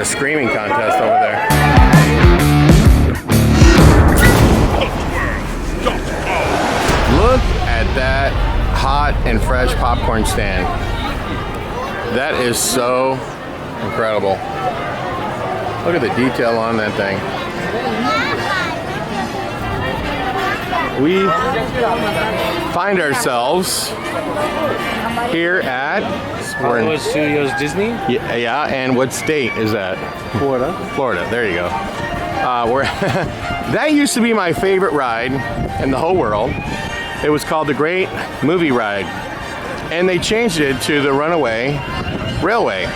a screaming contest over there. Look at that hot and fresh popcorn stand. That is so incredible. Look at the detail on that thing. We find ourselves here at Hollywood Studios Disney. Yeah, and what state is that? Florida. Florida. There you go. That used to be my favorite ride in the whole world. It was called the Great Movie Ride, and they changed it to the Runaway Railway.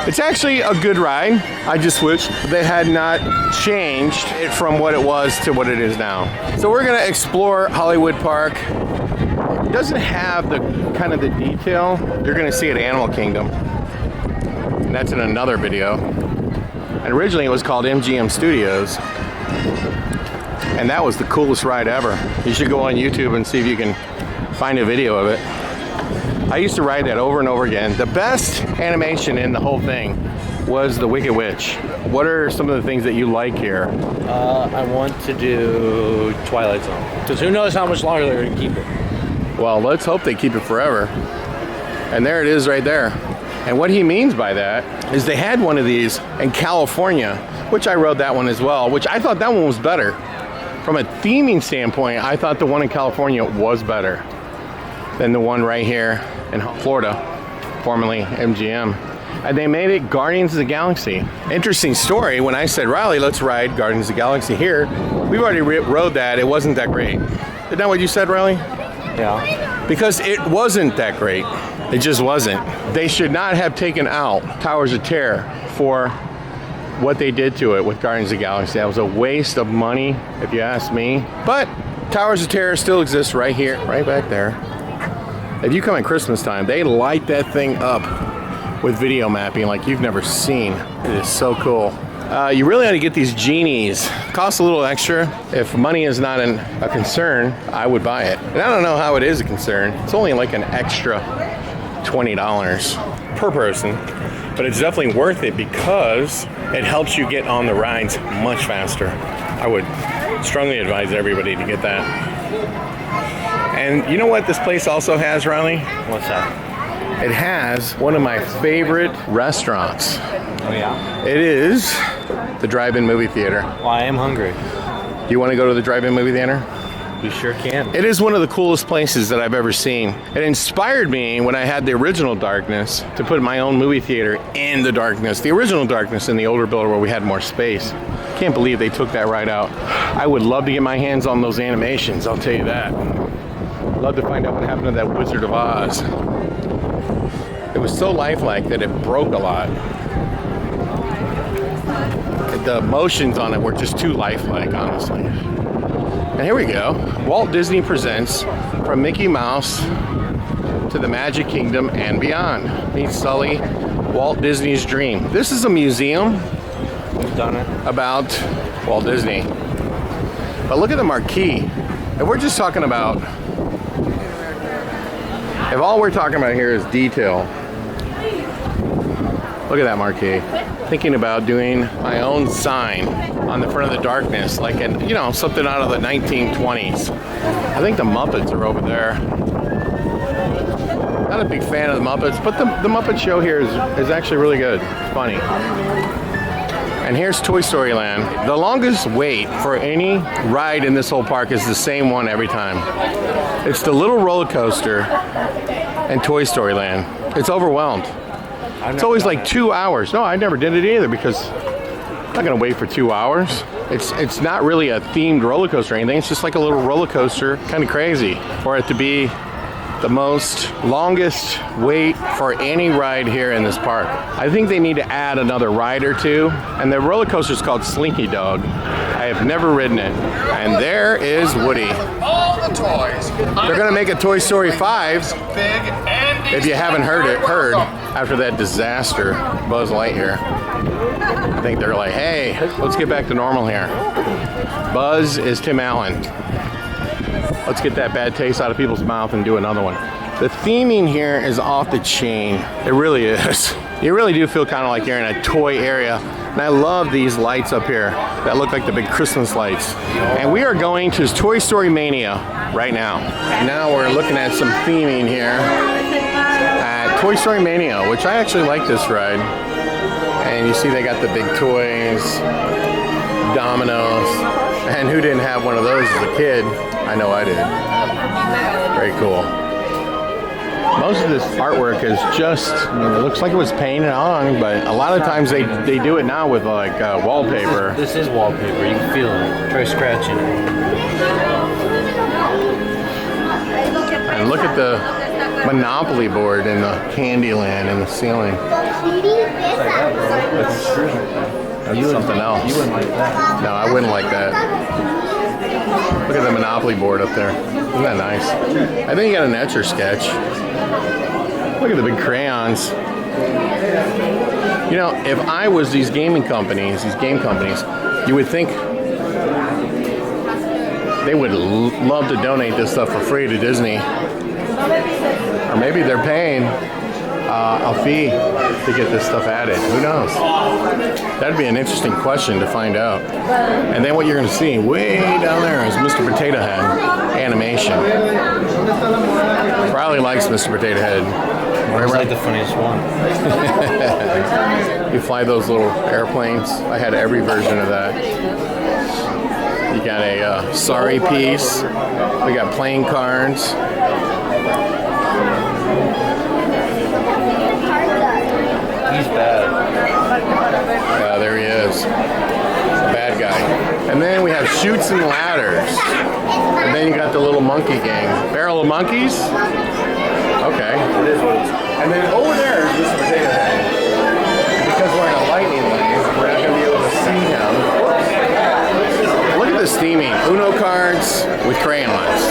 It's actually a good ride. I just wish they had not changed it from what it was to what it is now. So we're gonna explore Hollywood Park. It doesn't have the kind of the detail you're gonna see at Animal Kingdom. And that's in another video. And originally it was called MGM Studios. And that was the coolest ride ever. You should go on YouTube and see if you can find a video of it. I used to ride that over and over again. The best animation in the whole thing was the Wicked Witch. What are some of the things that you like here? I want to do Twilight Zone. Because who knows how much longer they're going to keep it. Well, let's hope they keep it forever. And there it is right there. And what he means by that is they had one of these in California, which I rode that one as well, which I thought that one was better. From a theming standpoint, I thought the one in California was better than the one right here in Florida, formerly MGM. And they made it Guardians of the Galaxy. Interesting story, when I said, Riley, let's ride Guardians of the Galaxy here, we've already rode that, it wasn't that great. Isn't that what you said, Riley? Yeah. Because it wasn't that great. It just wasn't. They should not have taken out Towers of Terror for what they did to it with Guardians of the Galaxy. That was a waste of money, if you ask me. But Towers of Terror still exists right here, right back there. If you come at Christmas time, they light that thing up with video mapping like you've never seen. It is so cool. You really ought to get these genies. Costs a little extra. If money is not a concern, I would buy it. And I don't know how it is a concern. It's only like an extra $20 per person. But it's definitely worth it because it helps you get on the rides much faster. I would strongly advise everybody to get that. And you know what this place also has, Riley? What's that? It has one of my favorite restaurants. Oh, yeah? It is the Drive-In Movie Theater. Well, I am hungry. You want to go to the Drive-In Movie Theater? You sure can. It is one of the coolest places that I've ever seen. It inspired me when I had the original Darkness to put my own movie theater in the Darkness. The original Darkness in the older building where we had more space. Can't believe they took that right out. I would love to get my hands on those animations, I'll tell you that. Love to find out what happened to that Wizard of Oz. It was so lifelike that it broke a lot. The emotions on it were just too lifelike, honestly. And here we go. Walt Disney presents From Mickey Mouse to the Magic Kingdom and Beyond. Meet Sully, Walt Disney's Dream. This is a museum about Walt Disney. But look at the marquee. If we're just talking about, if all we're talking about here is detail, look at that marquee. Thinking about doing my own sign on the front of the Darkness, like something out of the 1920s. I think the Muppets are over there. Not a big fan of the Muppets, but the Muppet Show here is actually really good. It's funny. And here's Toy Story Land. The longest wait for any ride in this whole park is the same one every time. It's the little roller coaster in Toy Story Land. It's overwhelmed. It's always like 2 hours. No, I never did it either because I'm not gonna wait for 2 hours. It's not really a themed roller coaster or anything. It's just like a little roller coaster, kind of crazy. For it to be the longest wait for any ride here in this park. I think they need to add another ride or two. And the roller coaster is called Slinky Dog. I have never ridden it. And there is Woody. All the toys. They're gonna make a Toy Story 5. If you haven't heard after that disaster, Buzz Lightyear. I think they're like, hey, let's get back to normal here. Buzz is Tim Allen. Let's get that bad taste out of people's mouth and do another one. The theming here is off the chain. It really is. You really do feel kind of like you're in a toy area. And I love these lights up here that look like the big Christmas lights. And we are going to Toy Story Mania right now. Now we're looking at some theming here at Toy Story Mania, which I actually like this ride. And you see they got the big toys, dominoes. And who didn't have one of those as a kid? I know I did. Very cool. Most of this artwork is just, it looks like it was painted on, but a lot of times they do it now with like wallpaper. This is wallpaper. You can feel it. Try scratching it. And look at the Monopoly board in the Candyland in the ceiling. That's something else. You wouldn't like that. No, I wouldn't like that. Look at the Monopoly board up there. Isn't that nice? I think you got an etch or sketch. Look at the big crayons. You know, if I was these game companies, you would think they would love to donate this stuff for free to Disney. Or maybe they're paying a fee to get this stuff added. Who knows? That'd be an interesting question to find out. And then what you're going to see way down there is Mr. Potato Head animation. Riley likes Mr. Potato Head. It's like the funniest one. You fly those little airplanes. I had every version of that. You got a sorry piece. We got playing cards. He's bad. There he is. Bad guy. And then we have Chutes and Ladders. And then you got the little monkey gang. Barrel of Monkeys? Okay. And then over there is Mr. Potato Head. Because we're in a lightning lane, we're not going to be able to see him. Look at this theming. Uno cards with crayons.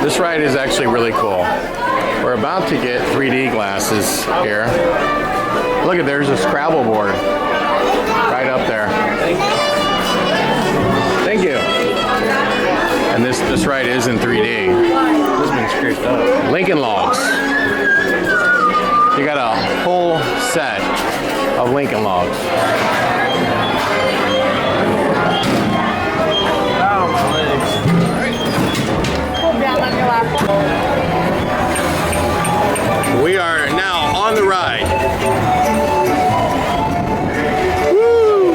This ride is actually really cool. We're about to get 3D glasses here. Look at, there's a Scrabble board right up there. Thank you. And this ride is in 3D. This one's scraped up. Lincoln Logs. You got a whole set of Lincoln Logs. We are now on the ride. Woo!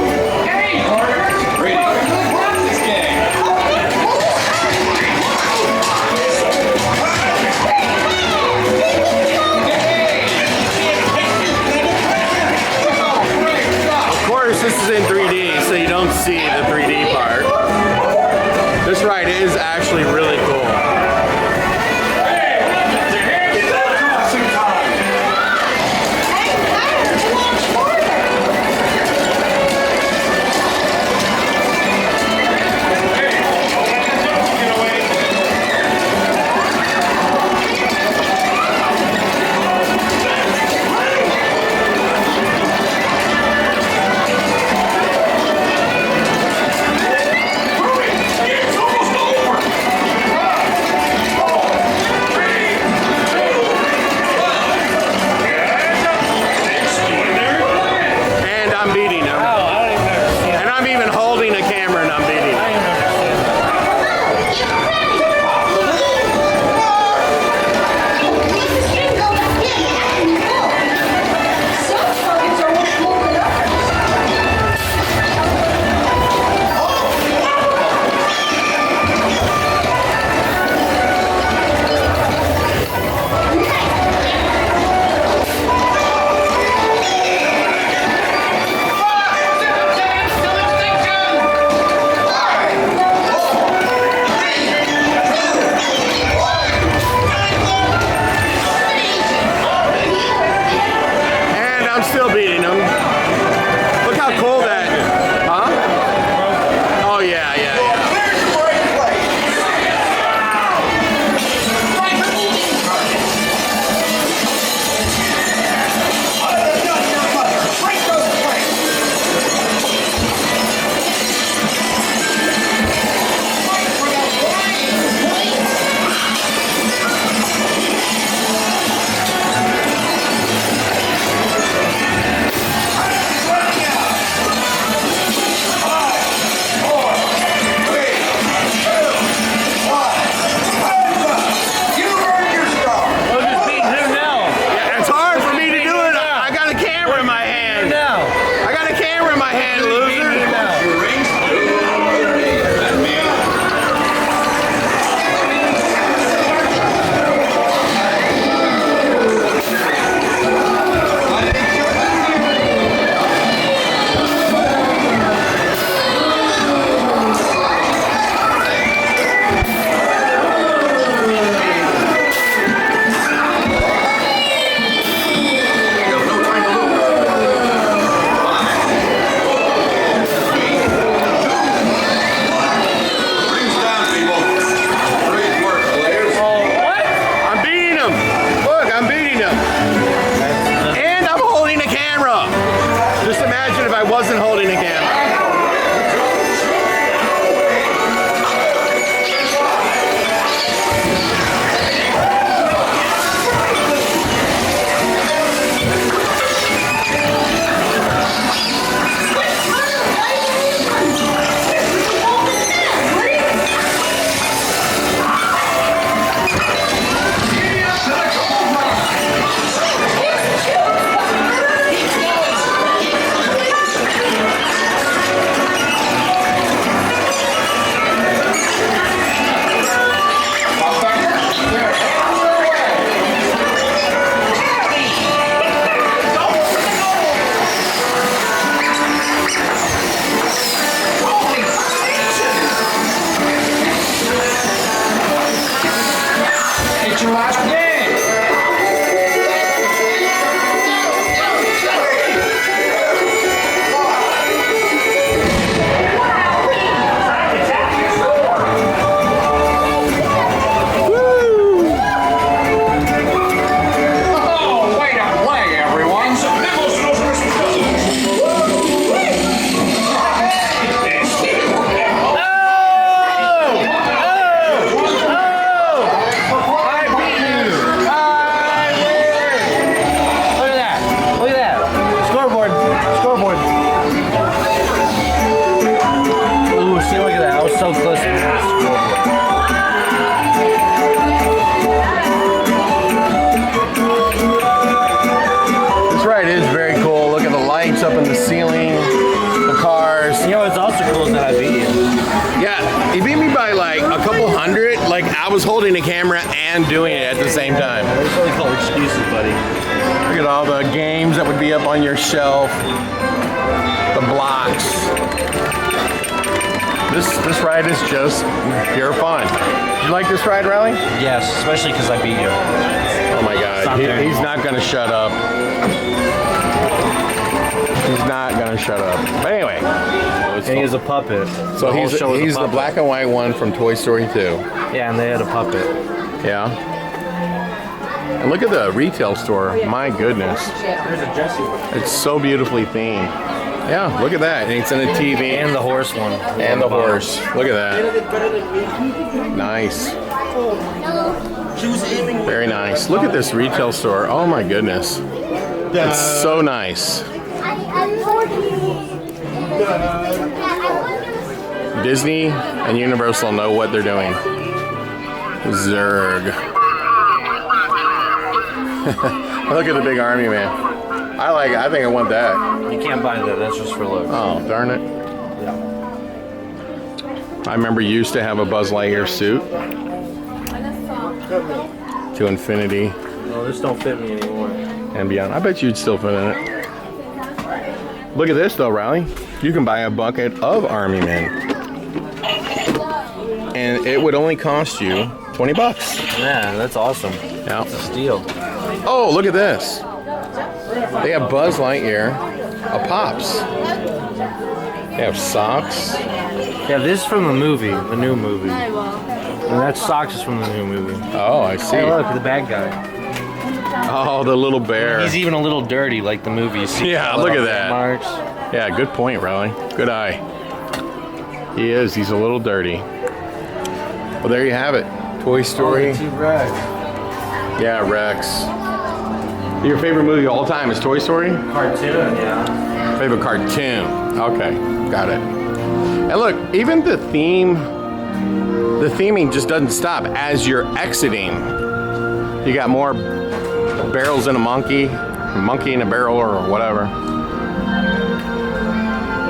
Of course, this is in 3D, so you don't see the 3D part. This ride is actually really cool. Get your last game. Oh, way to play, everyone. Some nipples to those Look at that. Look at that. Scoreboard. Scoreboard. Ooh, see, look at that. I was so close to the scoreboard. This ride is very cool. Look at the lights up in the ceiling, the cars. You know what's also cool is that I beat you. Yeah, he beat me by like a couple hundred. Like I was holding the camera and doing it at the same time. There's really called excuses, buddy. Look at all the games that would be up on your shelf. The blocks. This ride is just pure fun. Did you like this ride, Riley? Yes, especially because I beat you. Oh my God, Stop there. he's not gonna shut up. He's not gonna shut up. But anyway, And he is a puppet. so The whole show was a he's the puppet. black and white one from Toy Story 2. Yeah, and they had a puppet. Yeah. And look at the retail store. My goodness. There's a Jesse one. It's so beautifully themed. Yeah, look at that. And it's in a TV. And the horse one. And the horse. Look at that. Nice. Very nice. Look at this retail store. Oh my goodness. It's so nice. Disney and Universal know what they're doing. Zurg. Look at the big army man. I think I want that. You can't buy that. That's just for looks. Oh, darn it. I remember you used to have a Buzz Lightyear suit. To infinity No, this don't fit me anymore. and beyond. I bet you'd still fit in it. Look at this though, Riley. You can buy a bucket of Army Men. And it would only cost you 20 bucks. Yeah, that's awesome. Yeah. Steal. Oh, look at this. They have Buzz Lightyear, a Pops. They have socks. Yeah, this is from the movie, the new movie. And that socks is from the new movie. Oh, I see. Hey, look, the bad guy. Oh, the little bear. He's even a little dirty, like the movie. See Yeah, the look little at that. Marks. Yeah, good point, Riley. Good eye. He is. He's a little dirty. Well, there you have it. Toy Story. T-Rex. Yeah, Rex. Your favorite movie of all time is Toy Story? Cartoon, yeah. Favorite cartoon. Okay, got it. And look, even the theming just doesn't stop as you're exiting. You got more barrels in a monkey in a barrel or whatever.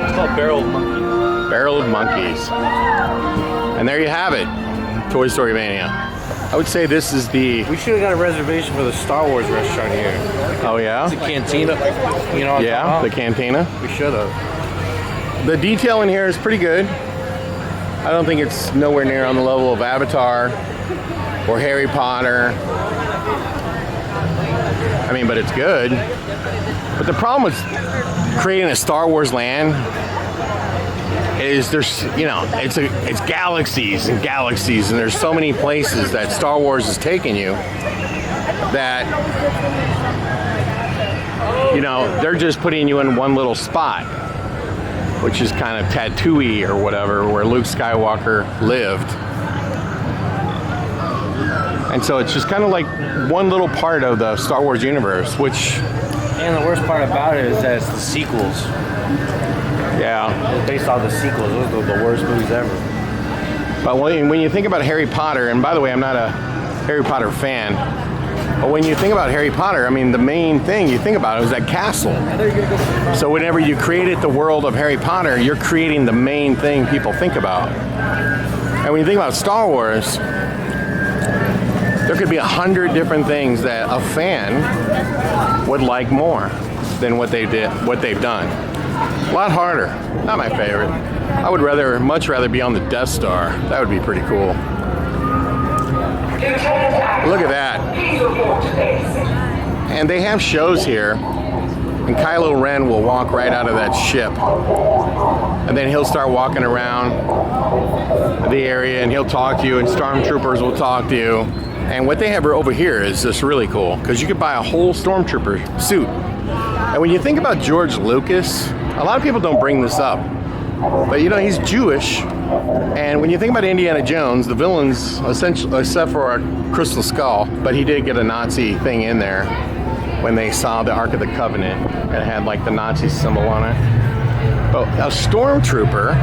It's called Barrel Monkey. Barrel of monkeys. And there you have it. Toy Story Mania. I would say this is the... We should have got a reservation for the Star Wars restaurant here. Oh yeah? The cantina. You know what Yeah, I'm the talking cantina. about? We should have. The detail in here is pretty good. I don't think it's nowhere near on the level of Avatar or Harry Potter. I mean, but it's good. But the problem with creating a Star Wars land is there's, it's galaxies and galaxies, and there's so many places that Star Wars is taking you that, they're just putting you in one little spot, which is kind of Tatooine or whatever, where Luke Skywalker lived. And so it's just kind of like one little part of the Star Wars universe, which... And the worst part about it is that it's the sequels. Yeah. It's based on the sequels. Those are the worst movies ever. But when you think about Harry Potter, and by the way, I'm not a Harry Potter fan, but when you think about Harry Potter, I mean, the main thing you think about is that castle. So whenever you created the world of Harry Potter, you're creating the main thing people think about. And when you think about Star Wars, there could be 100 different things that a fan would like more than what they've done. A lot harder. Not my favorite. I would much rather be on the Death Star. That would be pretty cool. Look at that. And they have shows here, and Kylo Ren will walk right out of that ship. And then he'll start walking around the area and he'll talk to you, and stormtroopers will talk to you. And what they have over here is just really cool, because you could buy a whole stormtrooper suit. And when you think about George Lucas, a lot of people don't bring this up, but you know, he's Jewish. And when you think about Indiana Jones, the villains, essentially, except for a Crystal Skull, but he did get a Nazi thing in there when they saw the Ark of the Covenant. It had like the Nazi symbol on it. But a stormtrooper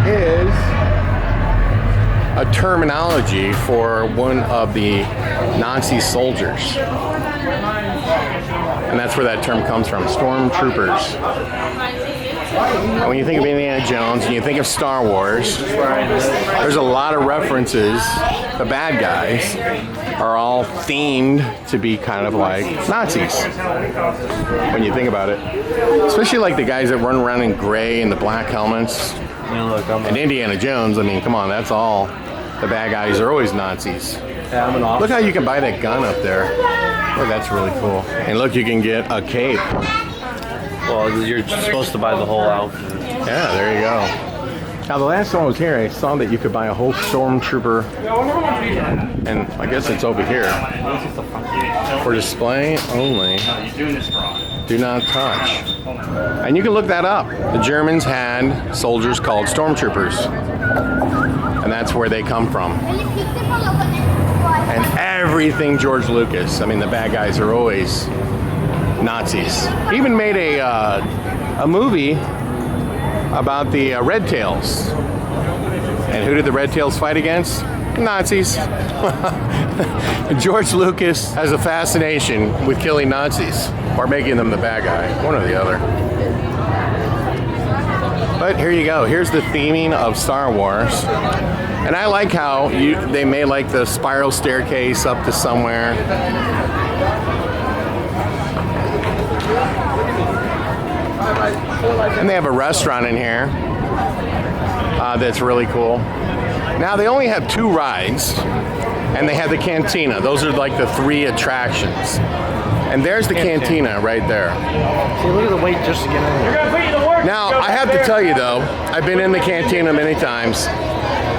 is a terminology for one of the Nazi soldiers. And that's where that term comes from, stormtroopers. And when you think of Indiana Jones and you think of Star Wars, there's a lot of references. The bad guys are all themed to be kind of like Nazis when you think about it. Especially like the guys that run around in gray and the black helmets. And Indiana Jones, I mean, come on, that's all. The bad guys are always Nazis. Look how you can buy that gun up there. Oh, that's really cool. And look, you can get a cape. Well, you're supposed to buy the whole outfit. Yeah, there you go. Now, the last time I was here, I saw that you could buy a whole stormtrooper, and I guess it's over here. For display only. Do not touch. And you can look that up. The Germans had soldiers called stormtroopers, and that's where they come from. And everything George Lucas, I mean, the bad guys are always Nazis. He even made a movie about the Red Tails. And who did the Red Tails fight against? Nazis. George Lucas has a fascination with killing Nazis, or making them the bad guy, one or the other. But here you go. Here's the theming of Star Wars. And I like how they made like the spiral staircase up to somewhere. And they have a restaurant in here that's really cool. Now they only have 2 rides, and they have the cantina. Those are like the 3 attractions. And there's the cantina right there. See, look at the wait just to get in there. Now, I have to tell you though, I've been in the cantina many times.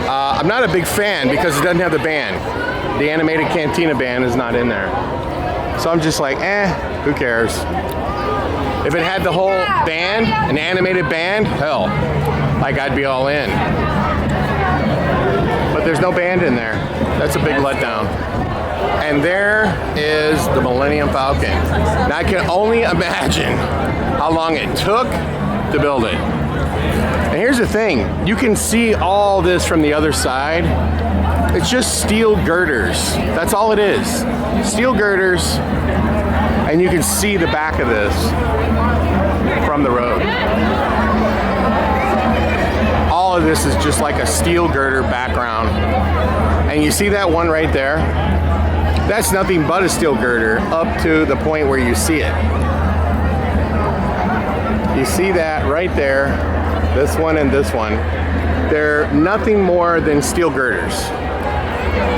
I'm not a big fan because it doesn't have the band. The animated cantina band is not in there. So I'm just like, who cares? If it had the whole band, an animated band, hell, like I'd be all in. But there's no band in there. That's a big letdown. And there is the Millennium Falcon. Now I can only imagine how long it took to build it. And here's the thing, you can see all this from the other side. It's just steel girders. That's all it is. Steel girders, and you can see the back of this from the road. All of this is just like a steel girder background. And you see that one right there? That's nothing but a steel girder up to the point where you see it. You see that right there, this one and this one. They're nothing more than steel girders.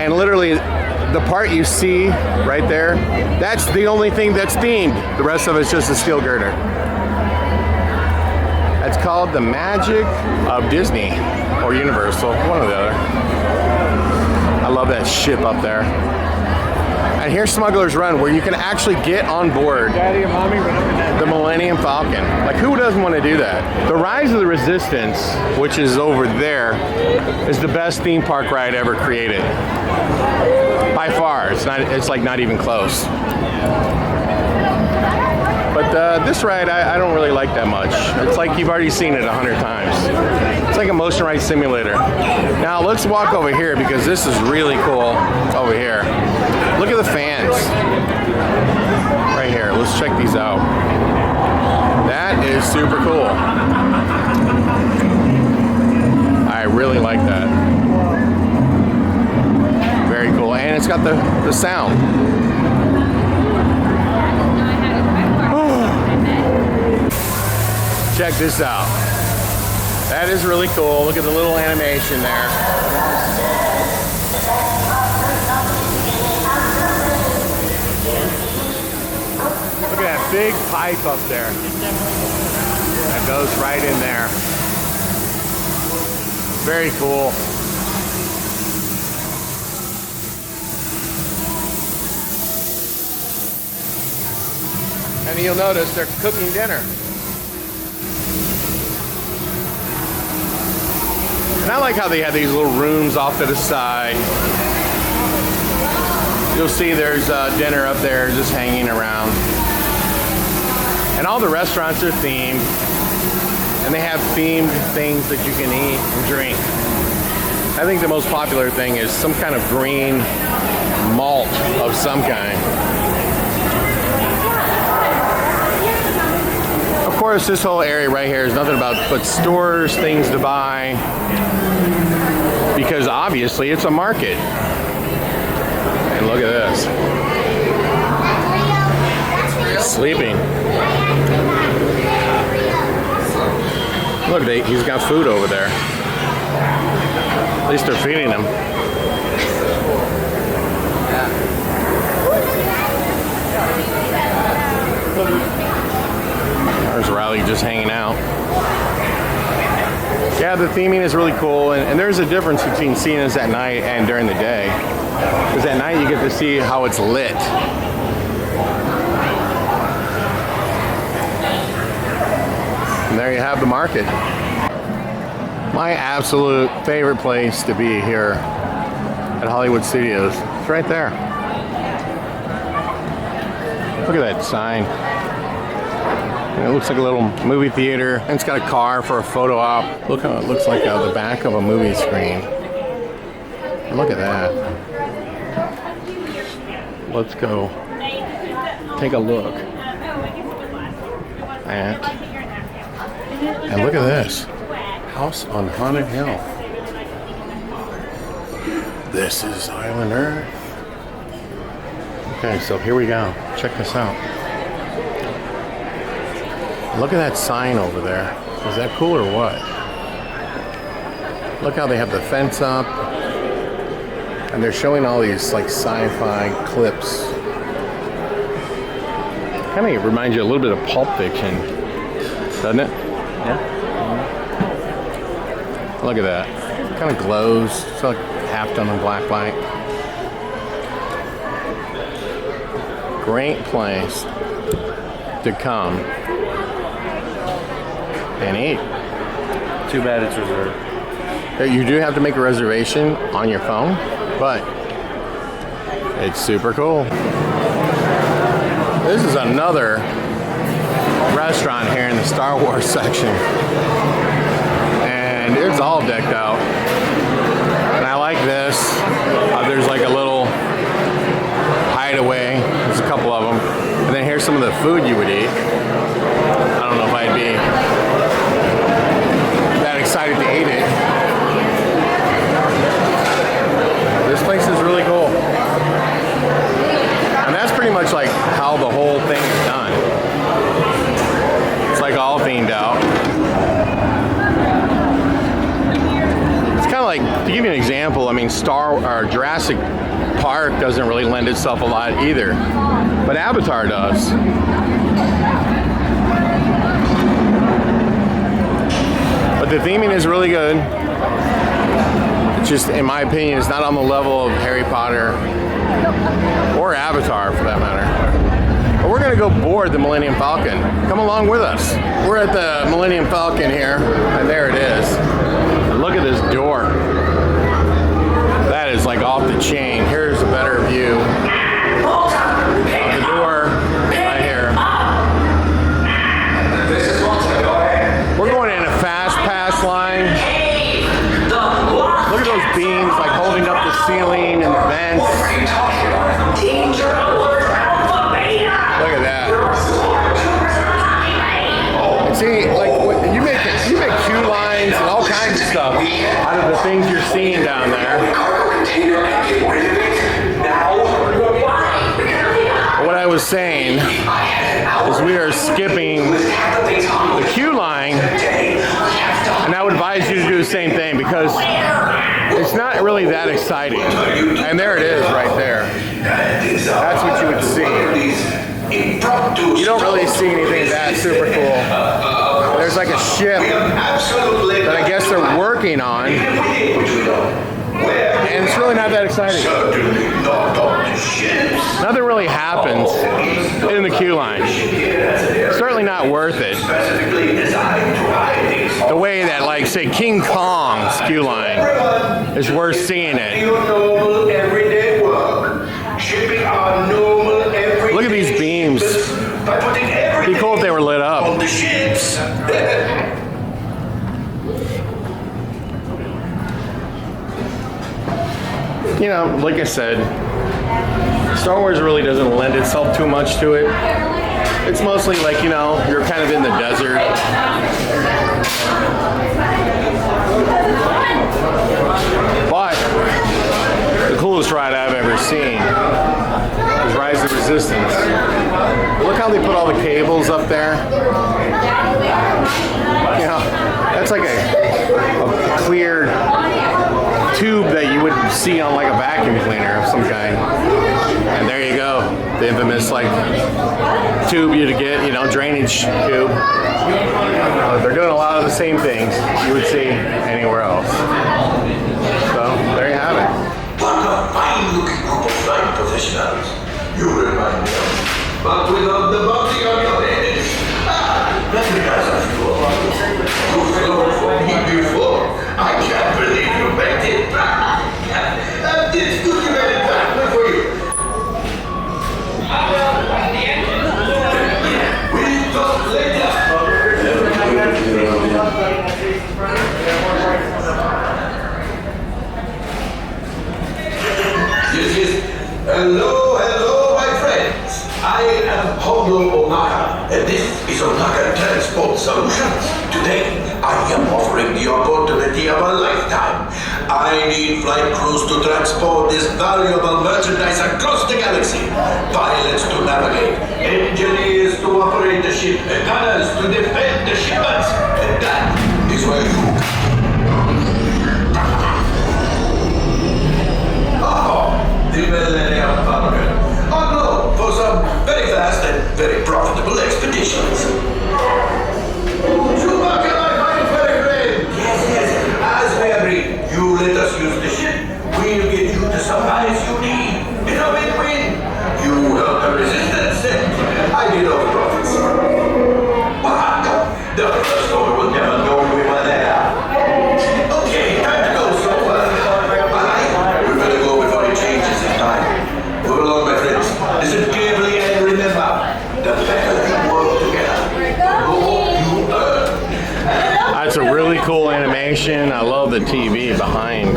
And literally, the part you see right there, that's the only thing that's themed. The rest of it's just a steel girder. It's called the Magic of Disney or Universal, one or the other. I love that ship up there. And here's Smuggler's Run, where you can actually get on board the Millennium Falcon. Like, who doesn't want to do that? The Rise of the Resistance, which is over there, is the best theme park ride ever created. By far, it's like not even close. But this ride, I don't really like that much. It's like you've already seen it 100 times. It's like a motion ride simulator. Now let's walk over here because this is really cool over here. Look at the fans. Right here, let's check these out. That is super cool. I really like that. Very cool, and it's got the sound. Check this out. That is really cool. Look at the little animation there. big pipe up there that goes right in there. Very cool. And you'll notice they're cooking dinner. And I like how they have these little rooms off to the side. You'll see there's dinner up there just hanging around. And all the restaurants are themed. And they have themed things that you can eat and drink. I think the most popular thing is some kind of green malt of some kind. Of course, this whole area right here is nothing but stores, things to buy. Because obviously it's a market. And look at this. Sleeping. Look, he's got food over there. At least they're feeding him. There's Riley just hanging out. Yeah, the theming is really cool, and there's a difference between seeing this at night and during the day. Because at night you get to see how it's lit. And there you have the market. My absolute favorite place to be here at Hollywood Studios. It's right there. Look at that sign. And it looks like a little movie theater, and it's got a car for a photo op. Look how it looks like the back of a movie screen. And look at that. Let's go take a look at, and look at this. House on Haunted Hill. This is Island Earth. Okay, so here we go. Check this out. Look at that sign over there. Is that cool or what? Look how they have the fence up. And they're showing all these like sci-fi clips. Kind of reminds you a little bit of Pulp Fiction, doesn't it? Yeah. Look at that. It kind of glows. It's like half done in black light. Great place to come and eat. Too bad it's reserved. You do have to make a reservation on your phone, but it's super cool. This is another restaurant here in the Star Wars section. And it's all decked out. And I like this. There's like a little hideaway. There's a couple of them. And then here's some of the food you would eat. I don't know if I'd be that excited to eat it. This place is really cool. And that's pretty much like how the whole thing is done. It's like all themed out. It's kind of like, to give you an example, I mean, Jurassic Park doesn't really lend itself a lot either, but Avatar does. But the theming is really good. It's just, in my opinion, it's not on the level of Harry Potter or Avatar for that matter. But we're gonna go board the Millennium Falcon. Come along with us. We're at the Millennium Falcon here, and there it is. And look at this door. That is like off the chain. Here's a better view of the door right here. We're going in a fast pass line. Look at those beams like holding up the ceiling and the vents. Look at that. And see, like you make queue lines and all kinds of stuff out of the things you're seeing down there. What I was saying is we are skipping the queue line, and I would advise you to do the same thing because it's not really that exciting. And there it is right there. That's what you would see. You don't really see anything that super cool. There's like a ship that I guess they're working on, and it's really not that exciting. Nothing really happens in the queue line. Certainly not worth it. The way that, like, say, King Kong's queue line is worth seeing it. Look at these beams. It'd be cool if they were lit up. You know, like I said, Star Wars really doesn't lend itself too much to it. It's mostly like, you know, you're kind of in the desert. But the coolest ride I've ever seen is Rise of Resistance. Look how they put all the cables up there. You know, that's like a clear tube that you would see on like a vacuum cleaner of some kind. And there you go, the infamous like tube you to get, you know, drainage tube. They're doing a lot of the same things you would see anywhere else. So there you have it. What a fine-looking group of flying professionals. You remind me of. But without the bounty on your head. Very nice of you. You've flown for me before. I can't believe you made it back. It's good you made it back. Good for you. We'll talk later. Yes. Hello, my friends. I am Hondo Onaka, and this is Onaka Transport Solutions. Today, I am offering the opportunity of a lifetime. I need flight crews to transport this valuable merchandise across the galaxy. Pilots to navigate, engineers to operate the ship, and gunners to defend the shipments. And that is where you come. The Millennium Falcon. On loan for some very fast and very profitable expeditions. Chewbacca, my fine peregrine! Yes. As we agreed, you let us use the ship. We'll get you the supplies you need. It's a win-win. You help the resistance, and I get all the profits. Wow, the first order will never know we were there. Okay, time to go, so bye. We better go before it changes in time. Move along, my friends. Listen carefully and remember, the better we work together, the more you earn. That's a really cool animation. I love the TV behind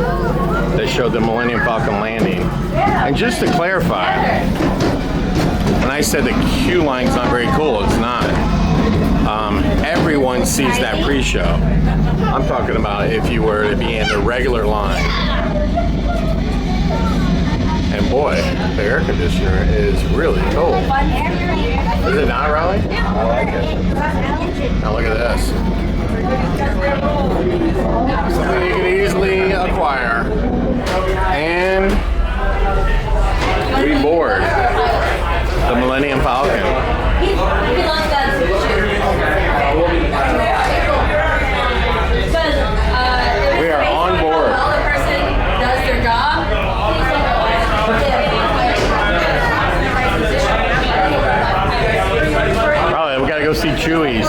that showed the Millennium Falcon landing. And just to clarify, when I said the queue line's not very cool, it's not. Everyone sees that pre-show. I'm talking about if you were to be in the regular line. And boy, the air conditioner is really cold. Is it not, Riley? I like it. Now look at this. Something you can easily acquire. And reboard the Millennium Falcon. We are on board. While the person does their job, Probably, we gotta go see Chewy's.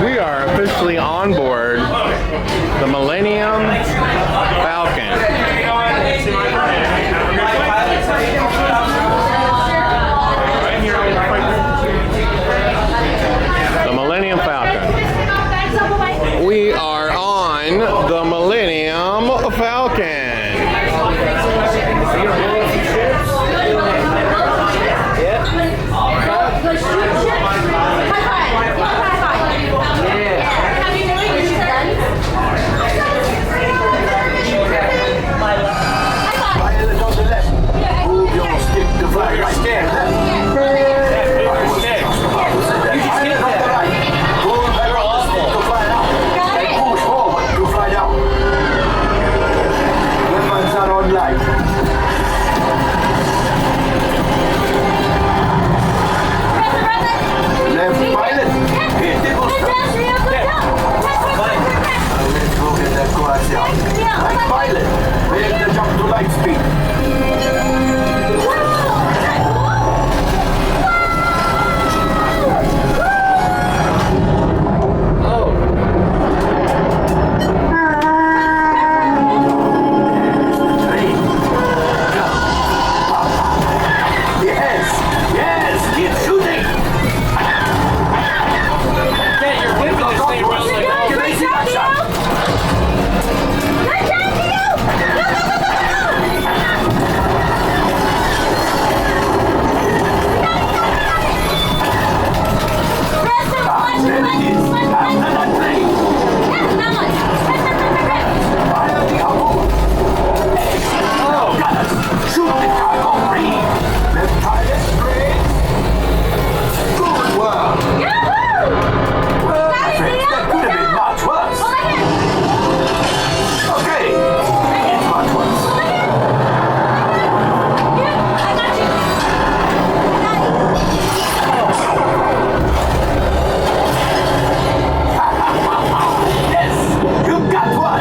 We are officially on board the Millennium Falcon. The Millennium Falcon. We are on the Millennium Falcon.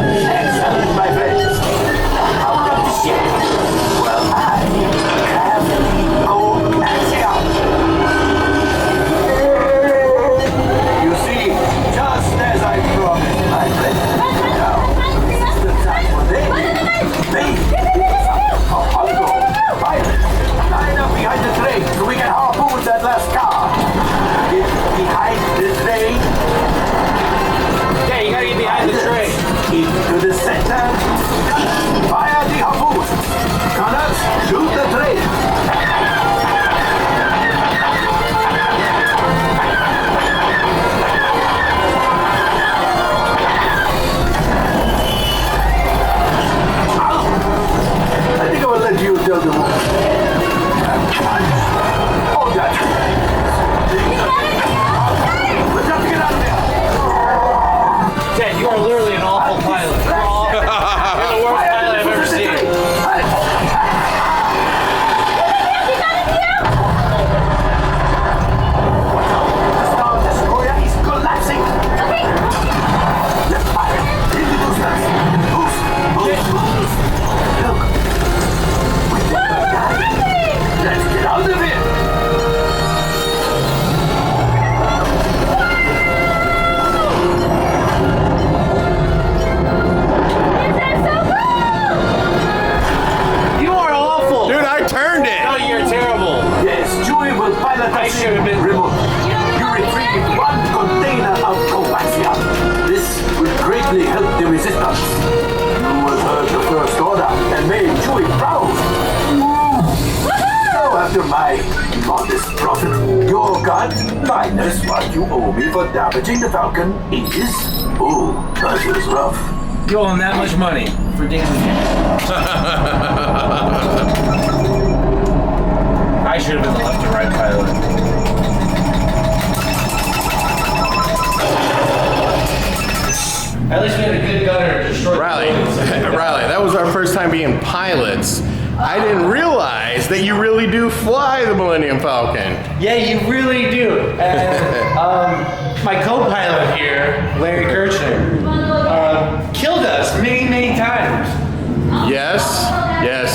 Excellent, my friends. Out of the ship. Well, I carefully go axial. You see, just as I promised, my friend. Now, this is the time for them. Pilot, line up behind the train so we can harpoon that last car. Get behind the train. Yeah, you gotta get behind the train. Into the center. Fire the harpoon. Gunners, shoot the train. I think I will let you tell the one. Hold that. Let's have to get out of there. Ted, you are literally an awful pilot. You're the worst pilot I've ever seen. The Star Destroyer is collapsing. Left pilot, in the distance. Boost. Look. Let's get out of here. You are awful. Dude, I turned it. No, you're terrible. Yes, Chewie will pilot I us should have been- remote. You retrieve one container of coaxium. This will greatly help the resistance. You will hurt the First Order and made Chewie proud. Now, after my modest profit, your cut minus what you owe me for damaging the Falcon is... Oh, that is rough. You owe him that much money for damaging. I should have been the left and right pilot. At least we had a good gunner to destroy the Riley, buildings. Riley, that was our first time being pilots. I didn't realize that you really do fly the Millennium Falcon. Yeah, you really do. And my co-pilot here, Larry Kirchner, killed us many, many times. Yes,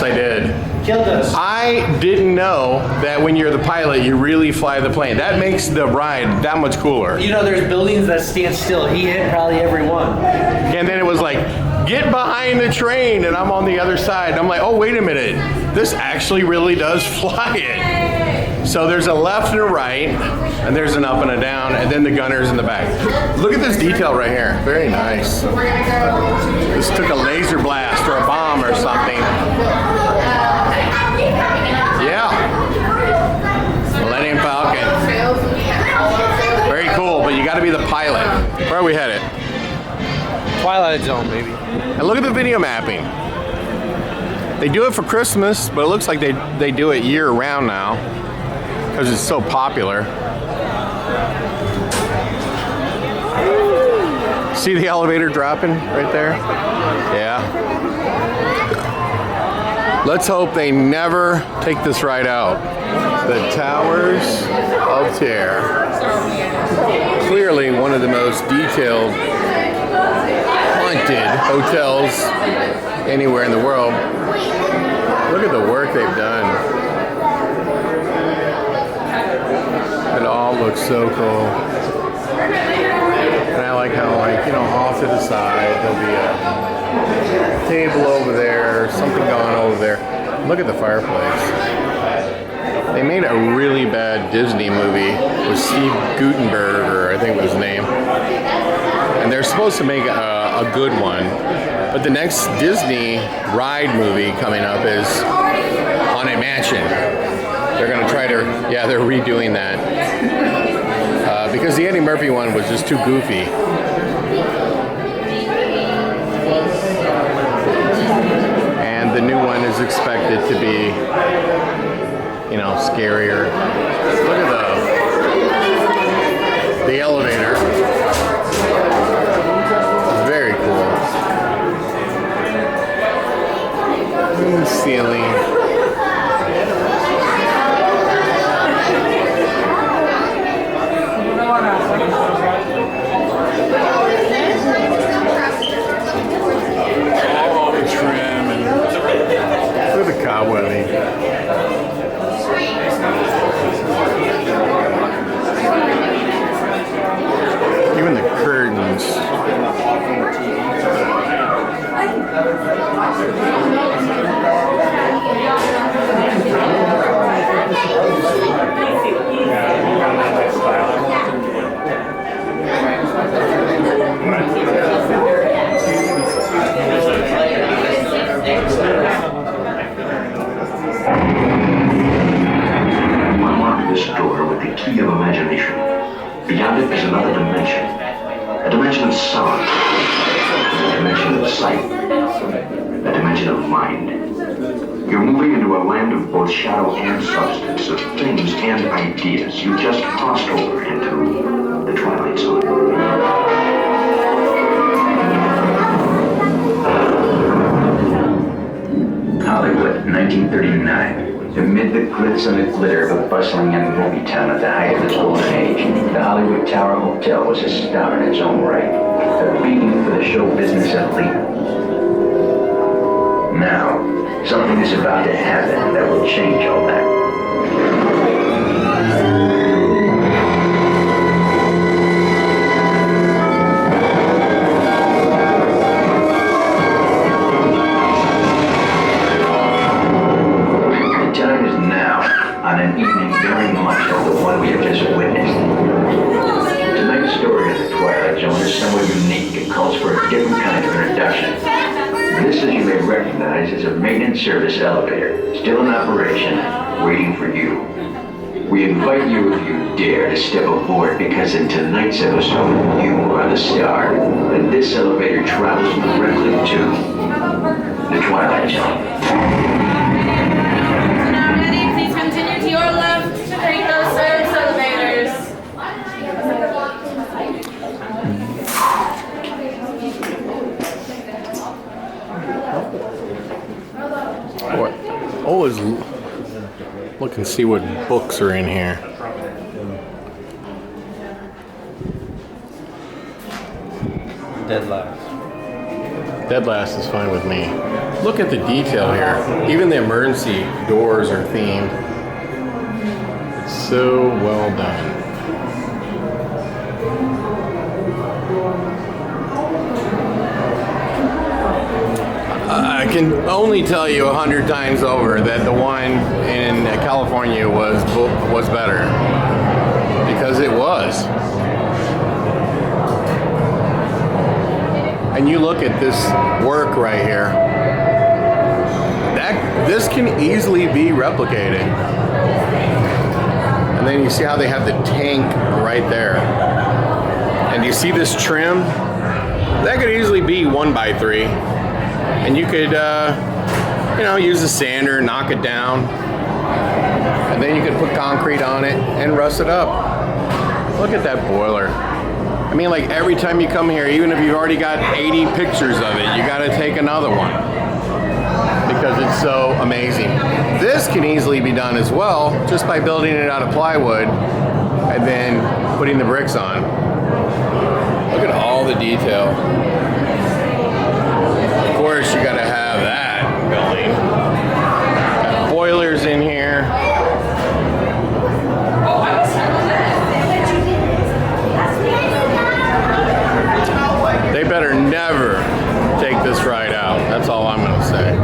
I did. Killed us. I didn't know that when you're the pilot, you really fly the plane. That makes the ride that much cooler. You know, there's buildings that stand still. He hit probably every one. And then it was like, get behind the train, and I'm on the other side. I'm like, oh, wait a minute. This actually really does fly it. So there's a left and a right, and there's an up and a down, and then the gunner's in the back. Look at this detail right here. Very nice. This took a laser blast or a bomb or something. Yeah. Millennium Falcon. Very cool, but you got to be the pilot. Where are we headed? Twilight Zone, baby. And look at the video mapping. They do it for Christmas, but it looks like they do it year round now because it's so popular. See the elevator dropping right there? Yeah. Let's hope they never take this ride out. The Towers of Terror. Clearly one of the most detailed haunted hotels anywhere in the world. Look at the work they've done. It all looks so cool. And I like how, like, you know, off to the side, there'll be a table over there, something going over there. Look at the fireplace. They made a really bad Disney movie with Steve Guttenberg, I think was his name. And they're supposed to make a good one. But the next Disney ride movie coming up is Haunted Mansion. They're going to try to, yeah, they're redoing that. Because the Eddie Murphy one was just too goofy. And the new one is expected to be, you know, scarier. Look at the elevator. Very cool. And ceiling. cobwebby. Even the curtains. Unlock this door with the key of imagination. Beyond it is another dimension. A dimension of sound. A dimension of sight. A dimension of mind. You're moving into a land of both shadow and substance, of things and ideas. You just crossed over into the Twilight Zone. Hollywood, 1939. Amid the glitz and the glitter of a bustling young movie town at the height of its golden age, the Hollywood Tower Hotel was a star in its own right, a beacon for the show business elite. Now, something is about to happen that will change all that. On an evening very much like the one we have just witnessed. Tonight's story of the Twilight Zone is somewhat unique and calls for a different kind of introduction. This, as you may recognize, is a maintenance service elevator, still in operation, waiting for you. We invite you, if you dare, to step aboard, because in tonight's episode, you are the star, and this elevator travels directly to the Twilight Zone. Always look and see what books are in here. Dead last. Dead last is fine with me. Look at the detail here. Even the emergency doors are themed. It's so well done. I can only tell you 100 times over that the one in California was better, because it was. And you look at this work right here. This can easily be replicated. And then you see how they have the tank right there. And you see this trim? That could easily be 1x3. And you could, use a sander, knock it down, and then you could put concrete on it and rust it up. Look at that boiler. I mean, like every time you come here, even if you've already got 80 pictures of it, you got to take another one because it's so amazing. This can easily be done as well, just by building it out of plywood and then putting the bricks on. Look at all the detail. Of course, you gotta have that going. Got boilers in here. They better never take this ride out. That's all I'm gonna say.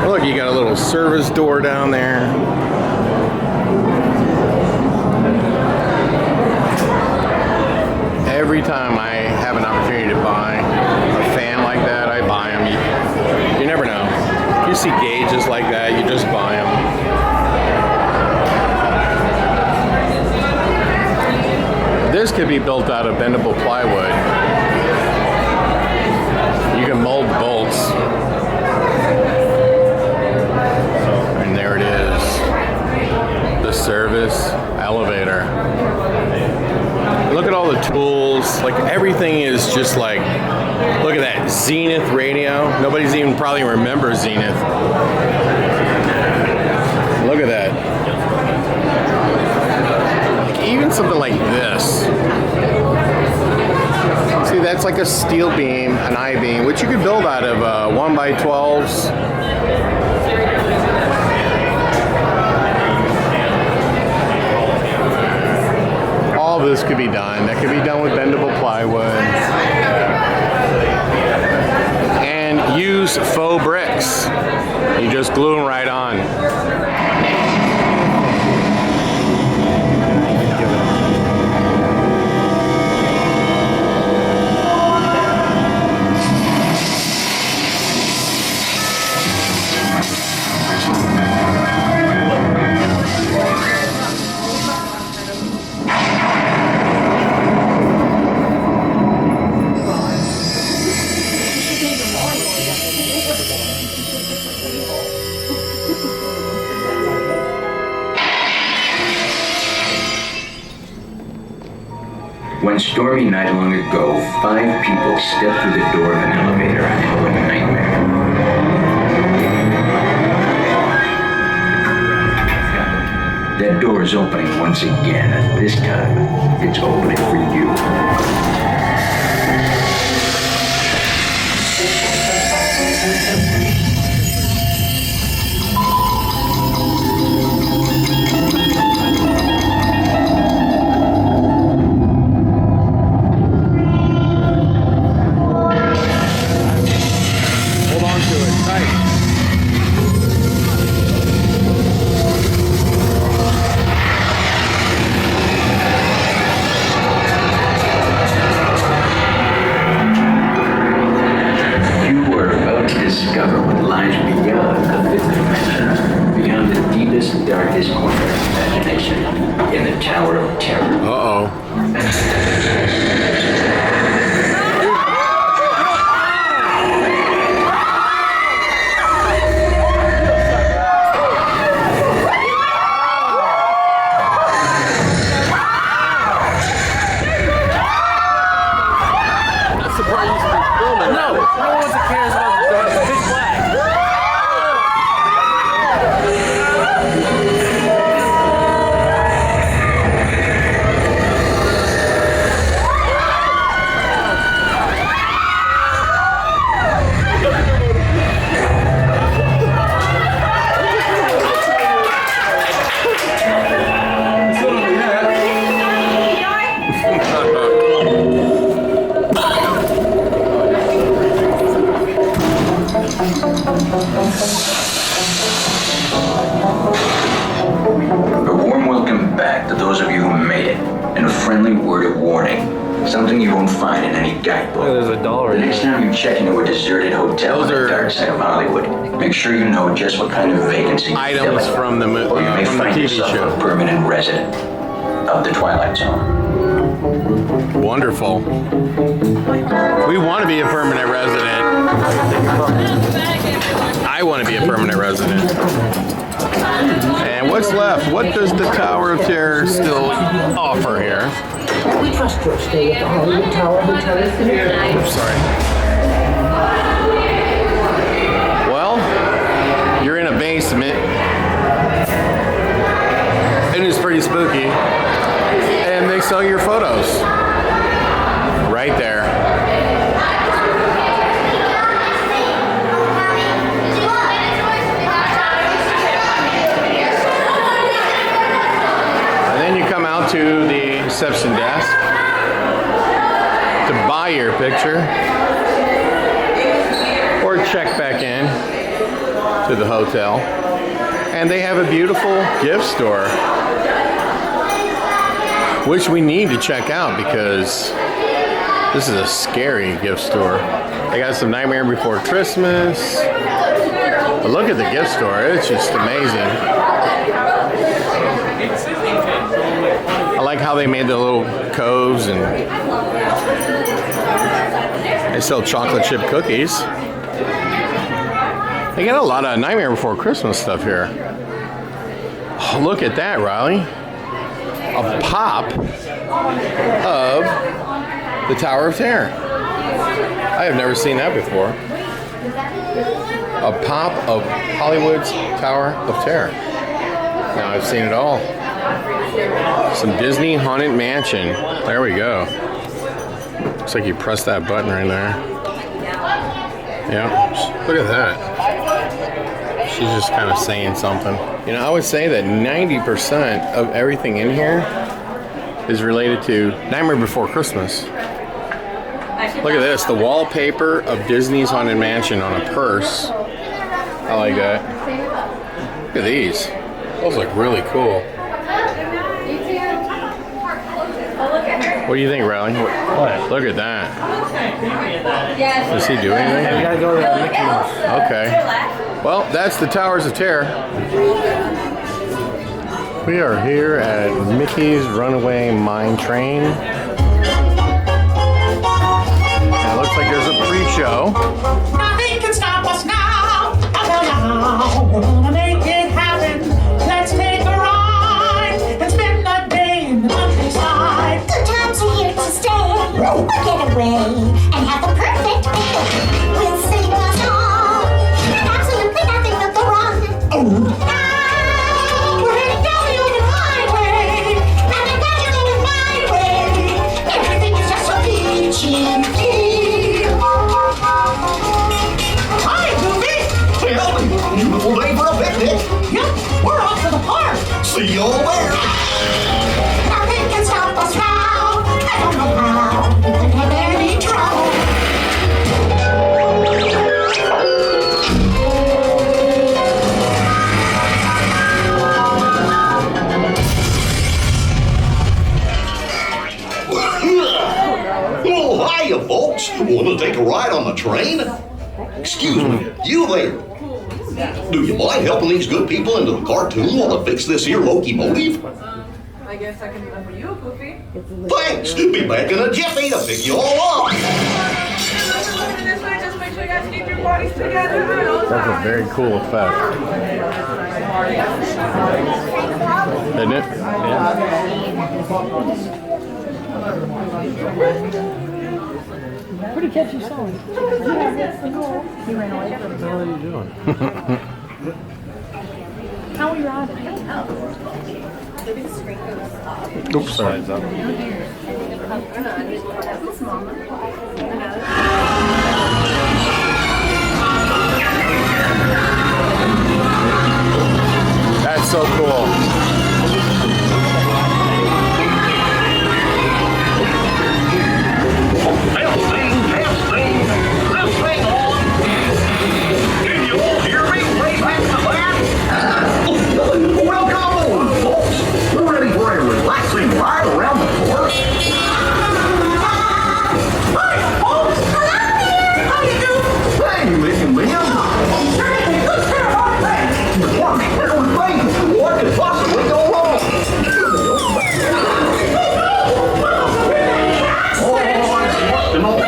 Look, you got a little service door down there. Every time I have an opportunity to buy a fan like that, I buy them. You never know. If you see gauges like that, you just buy them. This could be built out of bendable plywood. You can mold bolts. And there it is. The service elevator. Look at all the tools. Like everything is just like, look at that Zenith radio. Nobody's even probably remembers Zenith. Look at that. Like even something like this. It's See, that's like a steel beam, an I-beam, which you could build out of 1x12s. All of this could be done. That could be done with bendable plywood. And use faux bricks. You just glue them right on. One stormy night long ago, 5 people stepped through the door of an elevator into a nightmare. That door is opening once again, and this time, it's opening for you. Hold on to it tight. You are about to discover what lies beyond the fifth dimension, beyond the deepest, darkest corner of imagination, in the Tower of Terror. Uh-oh. A warm welcome back to those of you who made it, and a friendly word of warning. Something you won't find in any guidebook. There's a dollar. The next time you check into a deserted hotel Those on are the dark side of Hollywood, make sure you know just what kind of vacancy you're Items filling, from the or you may from the find TV yourself show. a permanent resident of the Twilight Zone. Wonderful. We want to be a permanent resident. I want to be a permanent resident. And what's left? What does the Tower of Terror still offer here? We trust your stay at the Hollywood Tower Hotel. Sorry. Well, you're in a basement. And it's pretty spooky. And they sell your photos. Right there. And then you come out to the reception desk to buy your picture or check back in to the hotel. And they have a beautiful gift store, which we need to check out because this is a scary gift store. They got some Nightmare Before Christmas. But look at the gift store, it's just amazing. I like how they made the little coves and they sell chocolate chip cookies. They got a lot of Nightmare Before Christmas stuff here. Oh, look at that, Riley. A pop of the Tower of Terror. I have never seen that before. A pop of Hollywood's Tower of Terror. Now I've seen it all. Some Disney Haunted Mansion. There we go. Looks like you press that button right there. Yeah, look at that. She's just kind of saying something. You know, I would say that 90% of everything in here is related to Nightmare Before Christmas. Look at this, the wallpaper of Disney's Haunted Mansion on a purse. I like that. Look at these. Those look really cool. What do you think, Riley? What? Look at that. Does he do anything? We gotta go to Mickey Mouse. Okay. Well, that's the Towers of Terror. We are here at Mickey's Runaway Mine Train. And it looks like there's a pre-show. Nothing can stop us now. I'll tell you how. We're gonna make it happen. Let's take a ride and spend the day in the countryside. Good times are here to stay. We'll get away and have the perfect picnic. We'll sing a song. Absolutely nothing will go wrong. We're heading down the open highway, and the magical is my way. Everything is just so peachy. Hi, Goofy. Well, beautiful day for a picnic. Yep, we're off to the park. See you all there. Nothing can stop us now. I don't know how. We could have any trouble. Oh, hiya, folks. Want to take a ride on the train? Excuse me, you there. Do you mind helping these good people into the cartoon while I fix this here locomotive? I guess I can help you, Goofy. Thanks. Be back in a jiffy to pick you all up. This way, just make sure you guys keep your bodies together. That's a very cool effect. Isn't it? Yeah. Pretty catchy song. He ran away from it. What are you doing? How are you riding? Oops, sorry. That's so cool. Testing, testing. This thing on. Can you all hear me? Way back to that. Welcome on, folks. We're ready for a relaxing ride around the park. Hey, folks. How you doing? Hey, Mickey Mouse. Where we going? What could possibly go wrong? Oh, it's busting off the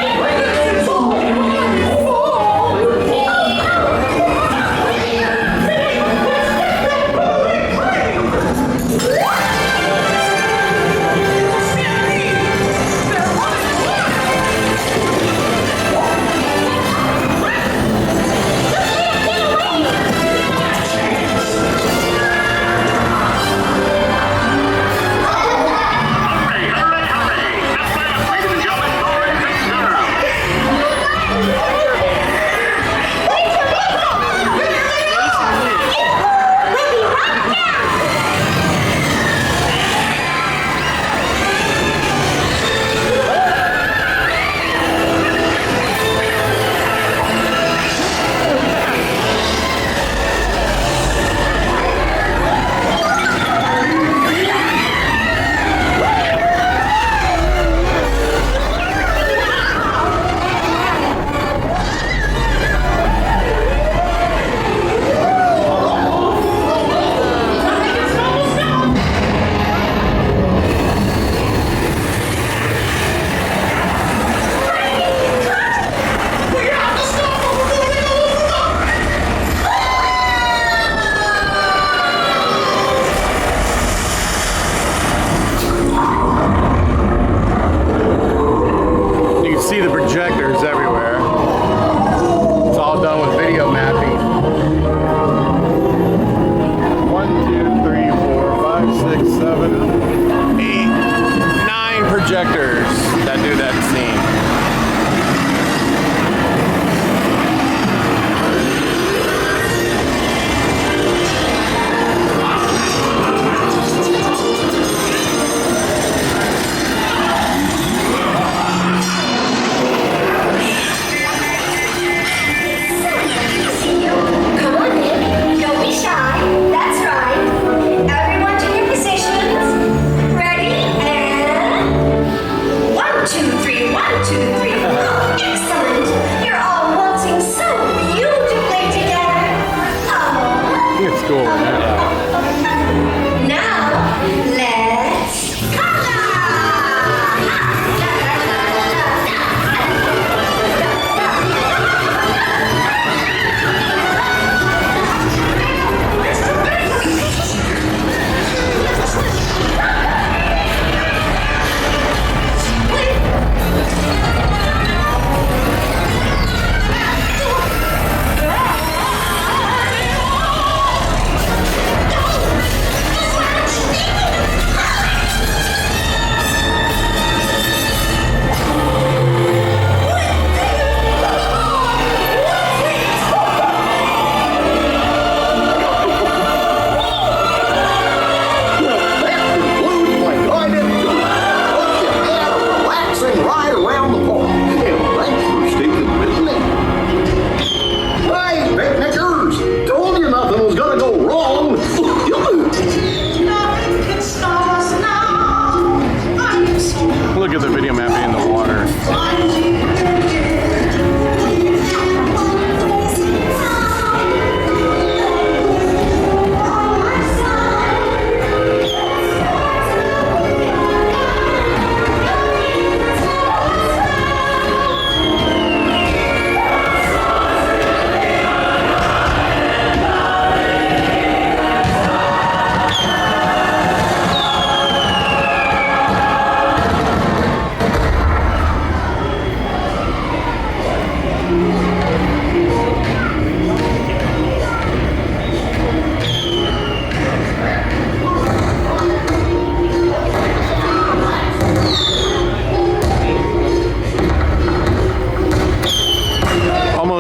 projectors that do that scene.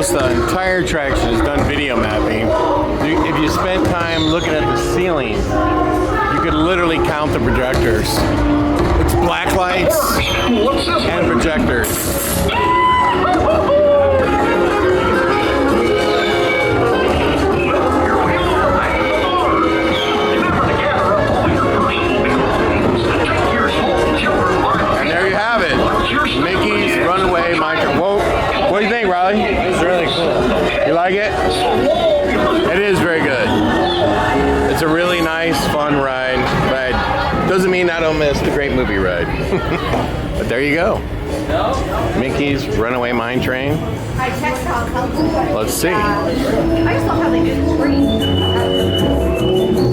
almost the entire attraction is done video mapping. If you spent time looking at the ceiling, you could literally count the projectors. It's black lights and projectors. And there you have it. Mickey's Runaway Mine Train. Whoa. What do you think, Riley? It's really cool. You like it? It is very good. It's a really nice, fun ride, but doesn't mean I don't miss the great movie ride. But there you go. Mickey's Runaway Mine Train. Let's see. I just love how they do the screen.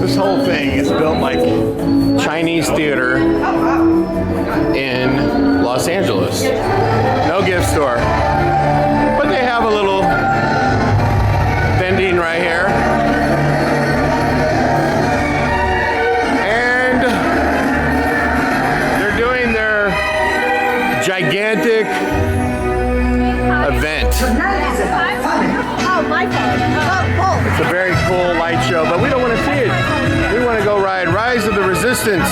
This whole thing is built like Chinese theater in Los Angeles. No gift store. But they have a little vending right here. And they're doing their gigantic event. Oh, my phone. It's a very cool light show, but we don't want to see it. We want to go ride Rise of the Resistance.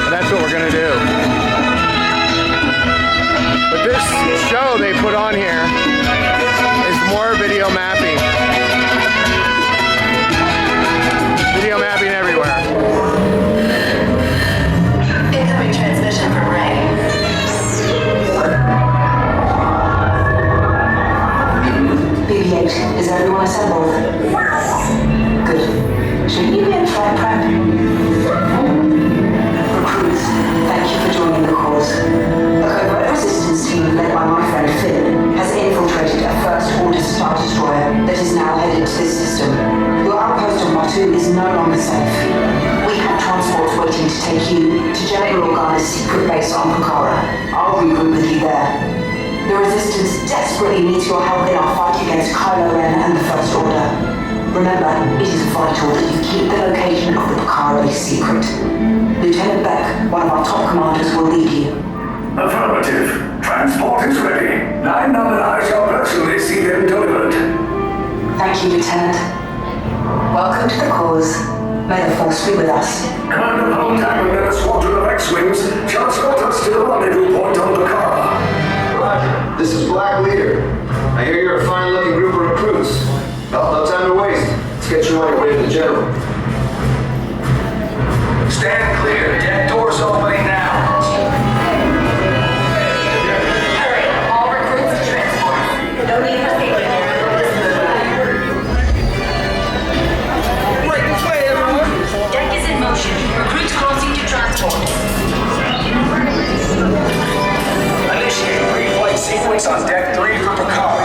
And that's what we're going to do. But this show they put on here is more video mapping. Video mapping everywhere. Incoming transmission from Ray. BB-8, is everyone assembled? Good. Shouldn't you be in flight prep? Recruits, thank you for joining the cause. A covert resistance team led by my friend Finn has infiltrated a first-order Star Destroyer that is now headed to this system. Your outpost on Batu is no longer safe. We have transports waiting to take you to General Organa's secret base on Pucara. I'll regroup with you there. The Resistance desperately needs your help in our fight against Kylo Ren and the First Order. Remember, it is vital that you keep the location of the Pucara base secret. Lieutenant Beck, one of our top commanders, will lead you. Affirmative. Transport is ready. 999 shall personally see them delivered. Thank you, Lieutenant. Welcome to the cause. May the Force be with us. Commander Palmtang and a squadron of X-Wings shall escort us to the rendezvous point on Pucara. Roger. This is Black Leader. I hear you're a fine-looking group of recruits. Well, no time to waste. Let's get you on your way to the General. Stand clear. Deck doors opening now. Hurry, all recruits to transport. No need for safety. Right this way, everyone. Deck is in motion. Recruits crossing to transport. Initiate pre-flight sequence on Deck 3 for Pucara.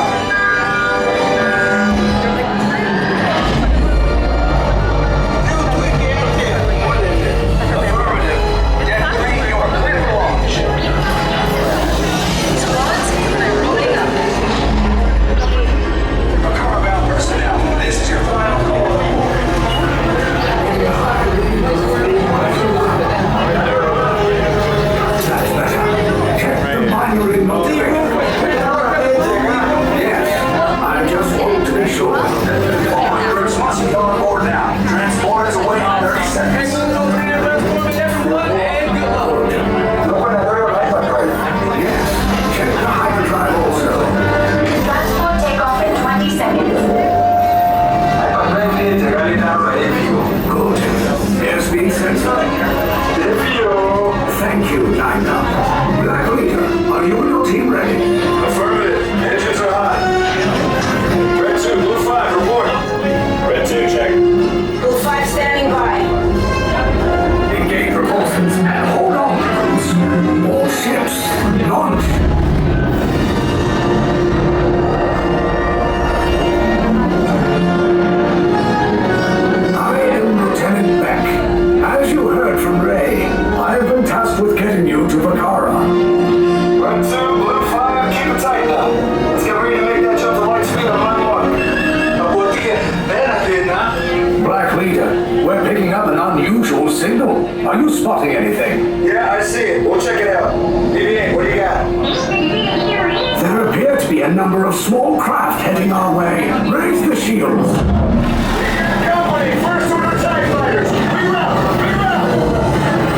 More craft heading our way. Raise the shields. Company, first order TIE fighters. Reroute! Reroute!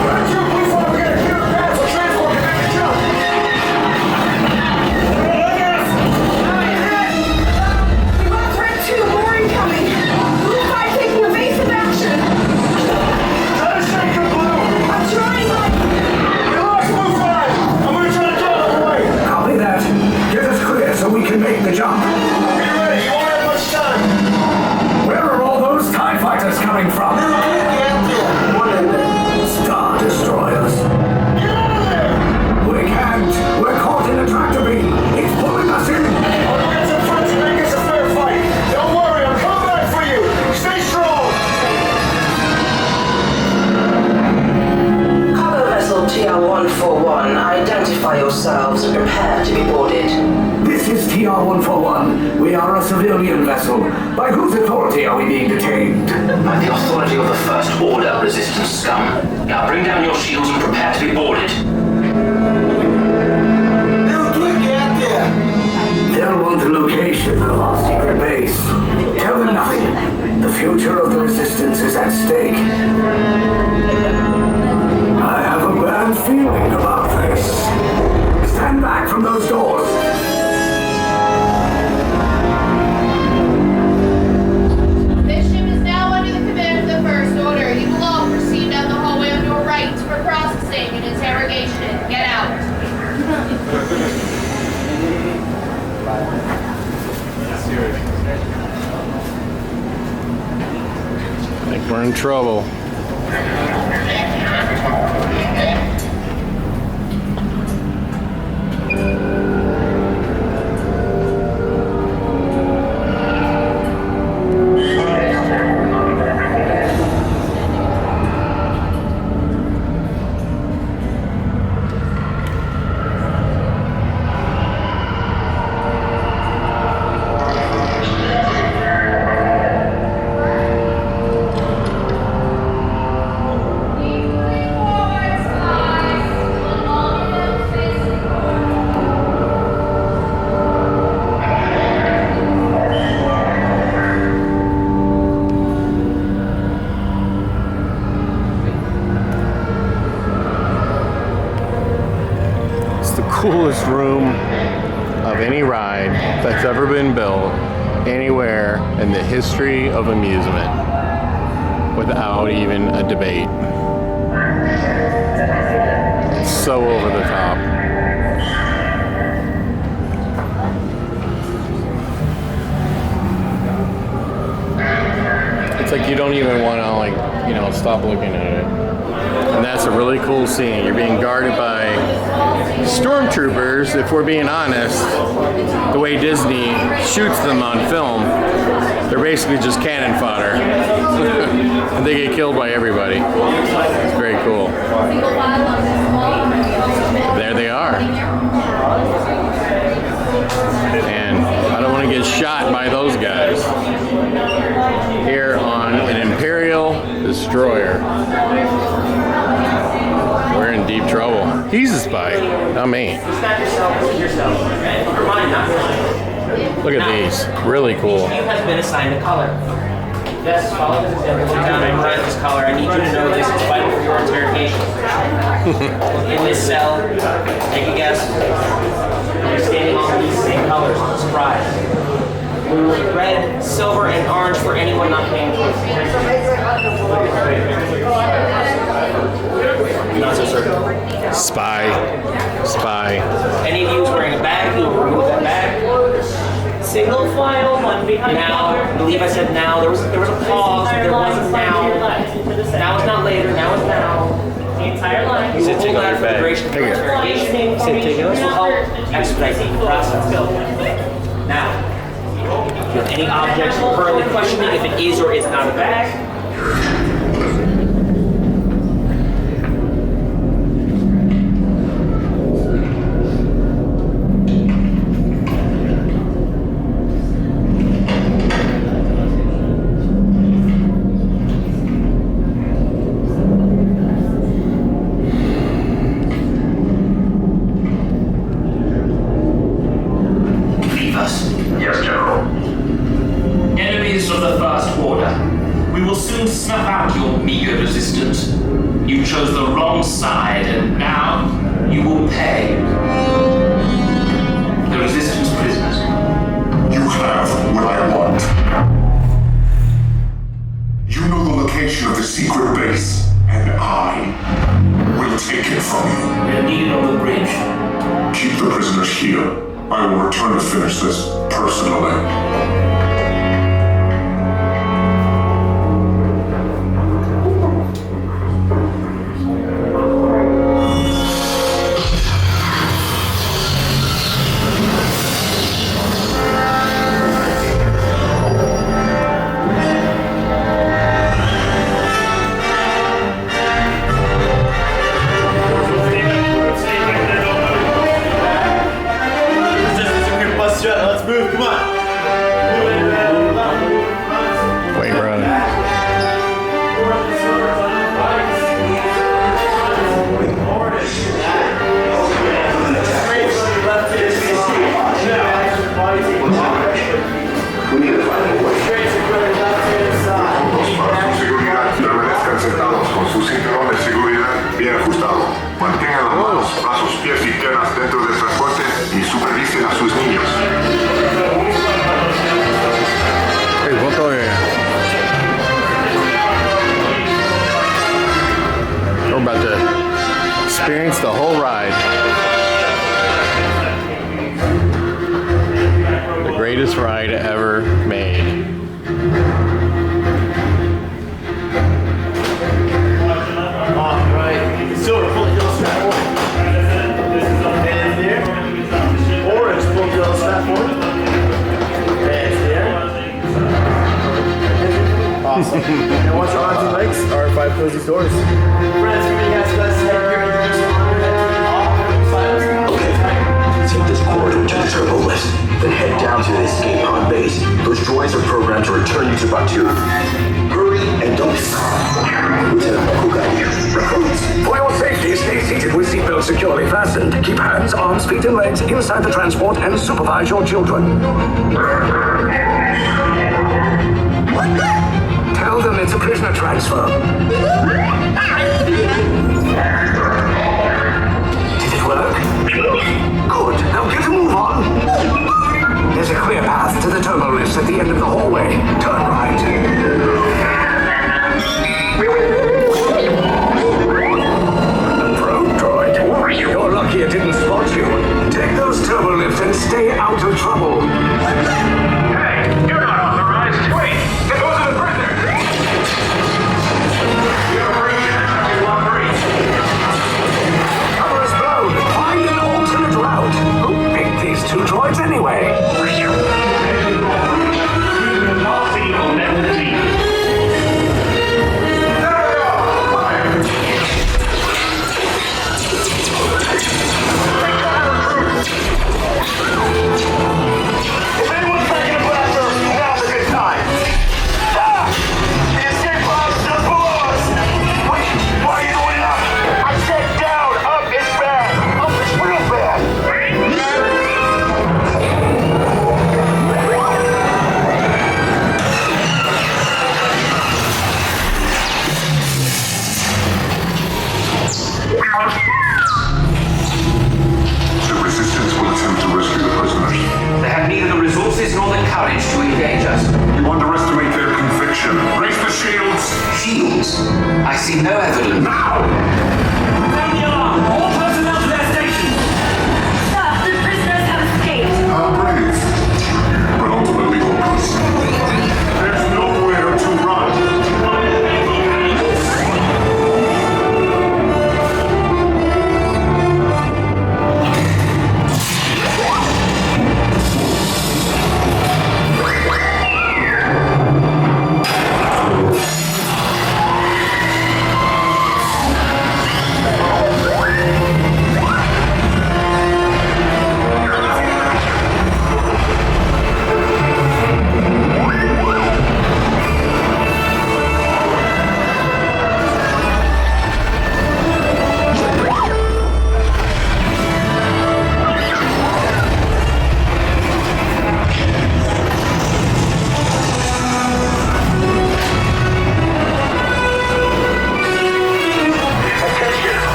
Round 2, Blue 5, we gotta clear the path so transport can make a jump. We want threat 2, more incoming. Blue 5 taking evasive action. Try to shake your blue. I'm trying, Mike. We lost Blue 5. I'm gonna try to get out of the way. Copy that. Get us clear so we can make the jump. Be ready, you won't have much time. Where are all those TIE fighters coming from? Star Destroyers. Get out of there! We can't. We're caught in a tractor beam. It's pulling us in. I'll get some friends and make us a fair fight. Don't worry, I'm coming back for you. Stay strong. Cargo vessel TR-141, identify yourselves and prepare to be boarded. This is TR-141. We are a civilian vessel. By whose authority are we being detained? By the authority of the First Order, resistance scum. Now bring down your shields and prepare to be boarded. They'll want the location of our secret base. Tell them nothing. The future of the resistance is at stake. I have a bad feeling about this. Stand back from those doors. This ship is now under the command of the First Order. You will all proceed down the hallway on your right for processing and interrogation. Get out. I think we're in trouble. Coolest room of any ride that's ever been built anywhere in the history of amusement without even a debate. It's so over the top. It's like you don't even want to stop looking at it. And that's a really cool scene. You're being guarded by stormtroopers. If we're being honest, the way Disney shoots them on film, they're basically just cannon fodder. And they get killed by everybody. It's very cool. There they are. And I don't want to get shot by those guys. Here on an Imperial destroyer. We're in deep trouble. He's a spy, not me. Look at these, really cool. You have been assigned a color. Yes, follow this example. Look down and write this color. I need you to know this is vital for your interrogation. In this cell, take a guess. You're standing on these same colors. Surprise. Blue, red, silver, and orange for anyone not paying attention. Not so certain. Spy. Any of you is wearing a bag, you remove that bag. Single file, one behind now, I believe I said now. There was a pause, but there wasn't now. Now is not later, now is now. The entire line. You will hold that for the duration of your interrogation. This will help expedite the process. Now, if you have any objects you're currently questioning if it is or is not a bag, Yes, General. Enemies of the First Order, we will soon snuff out your meager resistance. You chose the wrong side, and now you will pay. The Resistance prisoners. You have what I want. You know the location of the secret base, and I will take it from you. We're needed on the bridge. Keep the prisoners here. I will return to finish this personally. Let's move, come on. Wait, we're on. We need to find a way. Seguridad, permanezcan sentados con su cinturón de seguridad bien ajustado. Mantengan las manos, brazos, pies y piernas dentro del transporte y supervisen a sus niños. Hey, what's going on? We're about to experience the whole ride. The greatest ride ever made. Alright, silver, pull the yellow strap forward. Hands there. Orange, pull the yellow strap forward. Hands there. Awesome. Now watch your arms and legs. Our 5 cozy doors. Friends, everybody has less head here. Take this corridor to the turbo lift, then head down to the escape pod base. Those droids are programmed to return you to Batuu. Hurry and don't stop. Lieutenant Kugani, recruits. For your safety, stay seated with seatbelts securely fastened. Keep hands, arms, feet, and legs inside the transport and supervise your children. Tell them it's a prisoner transfer. Did it work? Good. Now get a move on. There's a clear path to the turbo lifts at the end of the hallway. Turn right. Probe droid. You're lucky it didn't spot you. Take those turbo lifts and stay out of trouble. Hey, you're not authorized. Wait, it wasn't a prisoner. You're breaching Cover is blown. Find an alternate route. Who picked these 2 droids anyway? If anyone's making a blaster, now's a good time. Ah! The escape pod's just below us. Wait, why are you going up? I said down. Up is bad. Up is real bad. The Resistance will attempt to rescue the prisoners. They have neither the resources nor the courage to engage us. You underestimate their conviction. Raise the shields. Shields? I see no evidence. Now! Down the alarm! All personnel to their stations! Sir, the prisoners have escaped. How brave. But ultimately hopeless. There's nowhere to run.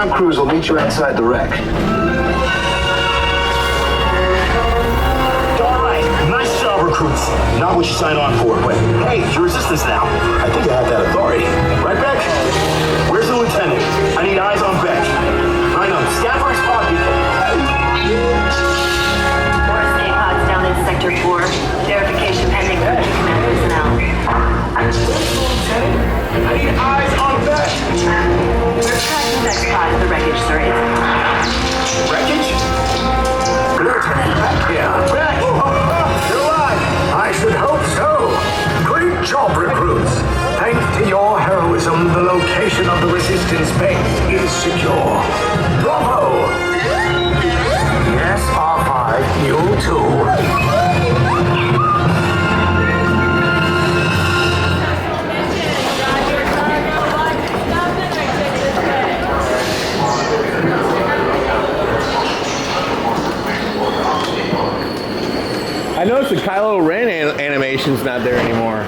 ground crews will meet you outside the wreck. Alright, nice job, recruits. Not what you signed on for, but hey, you're resistance now. I think I have that authority. Right, Beck? Where's the lieutenant? I need eyes on Beck. Rhino, scan for his pod people. Force A pods down in Sector 4. Verification pending for the command personnel. I need eyes on Beck. We're tracking next pod at the wreckage, sir. Wreckage? Lieutenant Beck here. Beck! You're alive! I should hope so. Great job, recruits. Thanks to your heroism, the location of the resistance base is secure. Bravo! Yes, R5, you too. I noticed the Kylo Ren animation's not there anymore.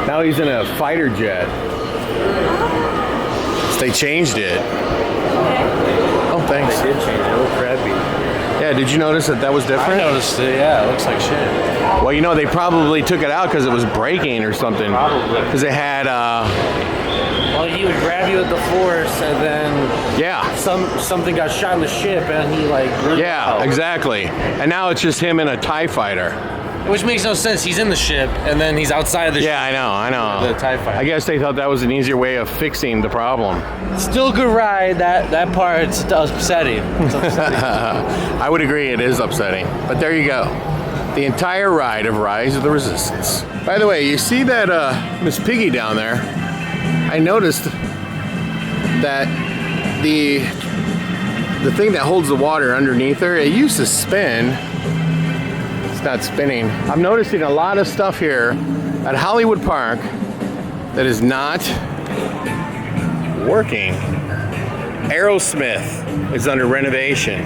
Now he's in a fighter jet. They changed it. Oh, thanks. They did change it. It looked crappy. Yeah, did you notice that was different? I noticed it. Yeah, it looks like shit. Well, you know, they probably took it out because it was breaking or something. Probably. Because it had, Well, he would grab you with the force, and then yeah, something got shot in the ship, and he like yeah, exactly. And now it's just him in a TIE fighter. Which makes no sense. He's in the ship, and then he's outside of the ship. Yeah, I know. The TIE fighter. I guess they thought that was an easier way of fixing the problem. Still a good ride. That part's upsetting. It's upsetting. I would agree, it is upsetting. But there you go. The entire ride of Rise of the Resistance. By the way, you see that Miss Piggy down there? I noticed that the thing that holds the water underneath her, it used to spin. It's not spinning. I'm noticing a lot of stuff here at Hollywood Park that is not working. Aerosmith is under renovation.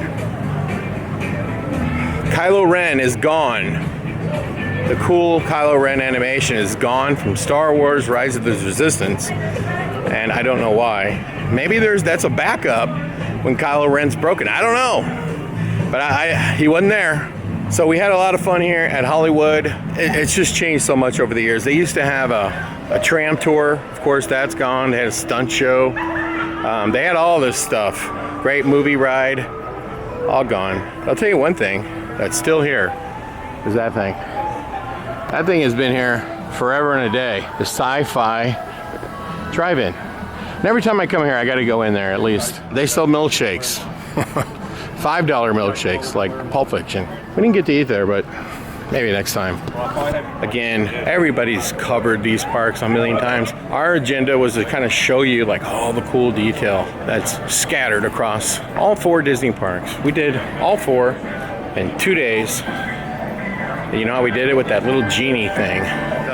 Kylo Ren is gone. The cool Kylo Ren animation is gone from Star Wars Rise of the Resistance, and I don't know why. Maybe that's a backup when Kylo Ren's broken. I don't know, but he wasn't there. So we had a lot of fun here at Hollywood. It's just changed so much over the years. They used to have a tram tour. Of course, that's gone. They had a stunt show. They had all this stuff. Great movie ride. All gone. I'll tell you one thing that's still here is that thing. That thing has been here forever and a day. The Sci-Fi Drive-In. And every time I come here, I got to go in there at least. They sell milkshakes. $5 milkshakes, like Pulp Fiction. We didn't get to eat there, but maybe next time. Again, everybody's covered these parks a million times. Our agenda was to kind of show you like all the cool detail that's scattered across all 4 Disney parks. We did all 4 in 2 days. You know how we did it with that little genie thing.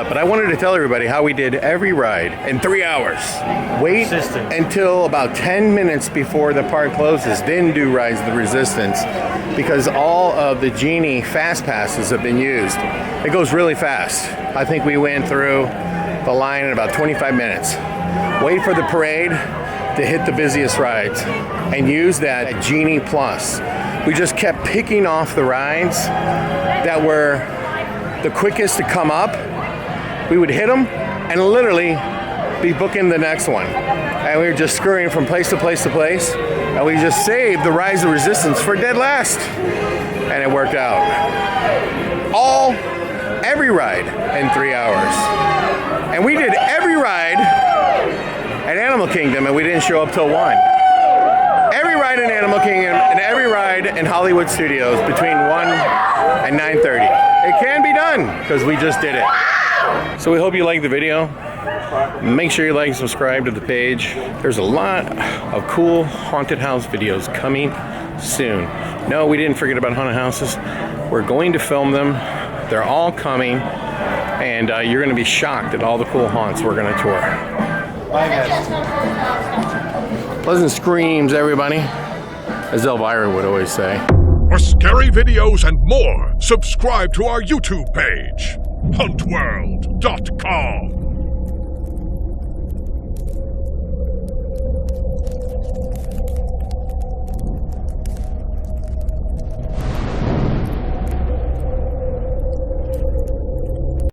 But I wanted to tell everybody how we did every ride in 3 hours. Wait until about 10 minutes before the park closes, then do Rise of the Resistance, because all of the Genie Fast Passes have been used. It goes really fast. I think we went through the line in about 25 minutes. Wait for the parade to hit the busiest rides and use that Genie Plus. We just kept picking off the rides that were the quickest to come up. We would hit them and literally be booking the next one. And we were just scurrying from place to place to place. And we just saved the Rise of Resistance for dead last. And it worked out. Every ride in 3 hours. And we did every ride at Animal Kingdom and we didn't show up till 1. Every ride in Animal Kingdom and every ride in Hollywood Studios between 1 and 9:30. It can be done because we just did it. So we hope you liked the video. Make sure you like and subscribe to the page. There's a lot of cool haunted house videos coming soon. No, we didn't forget about haunted houses. We're going to film them. They're all coming. And you're going to be shocked at all the cool haunts we're going to tour. Bye, guys. Pleasant screams, everybody. As Elvira would always say. For scary videos and more, subscribe to our YouTube page, huntworld.com.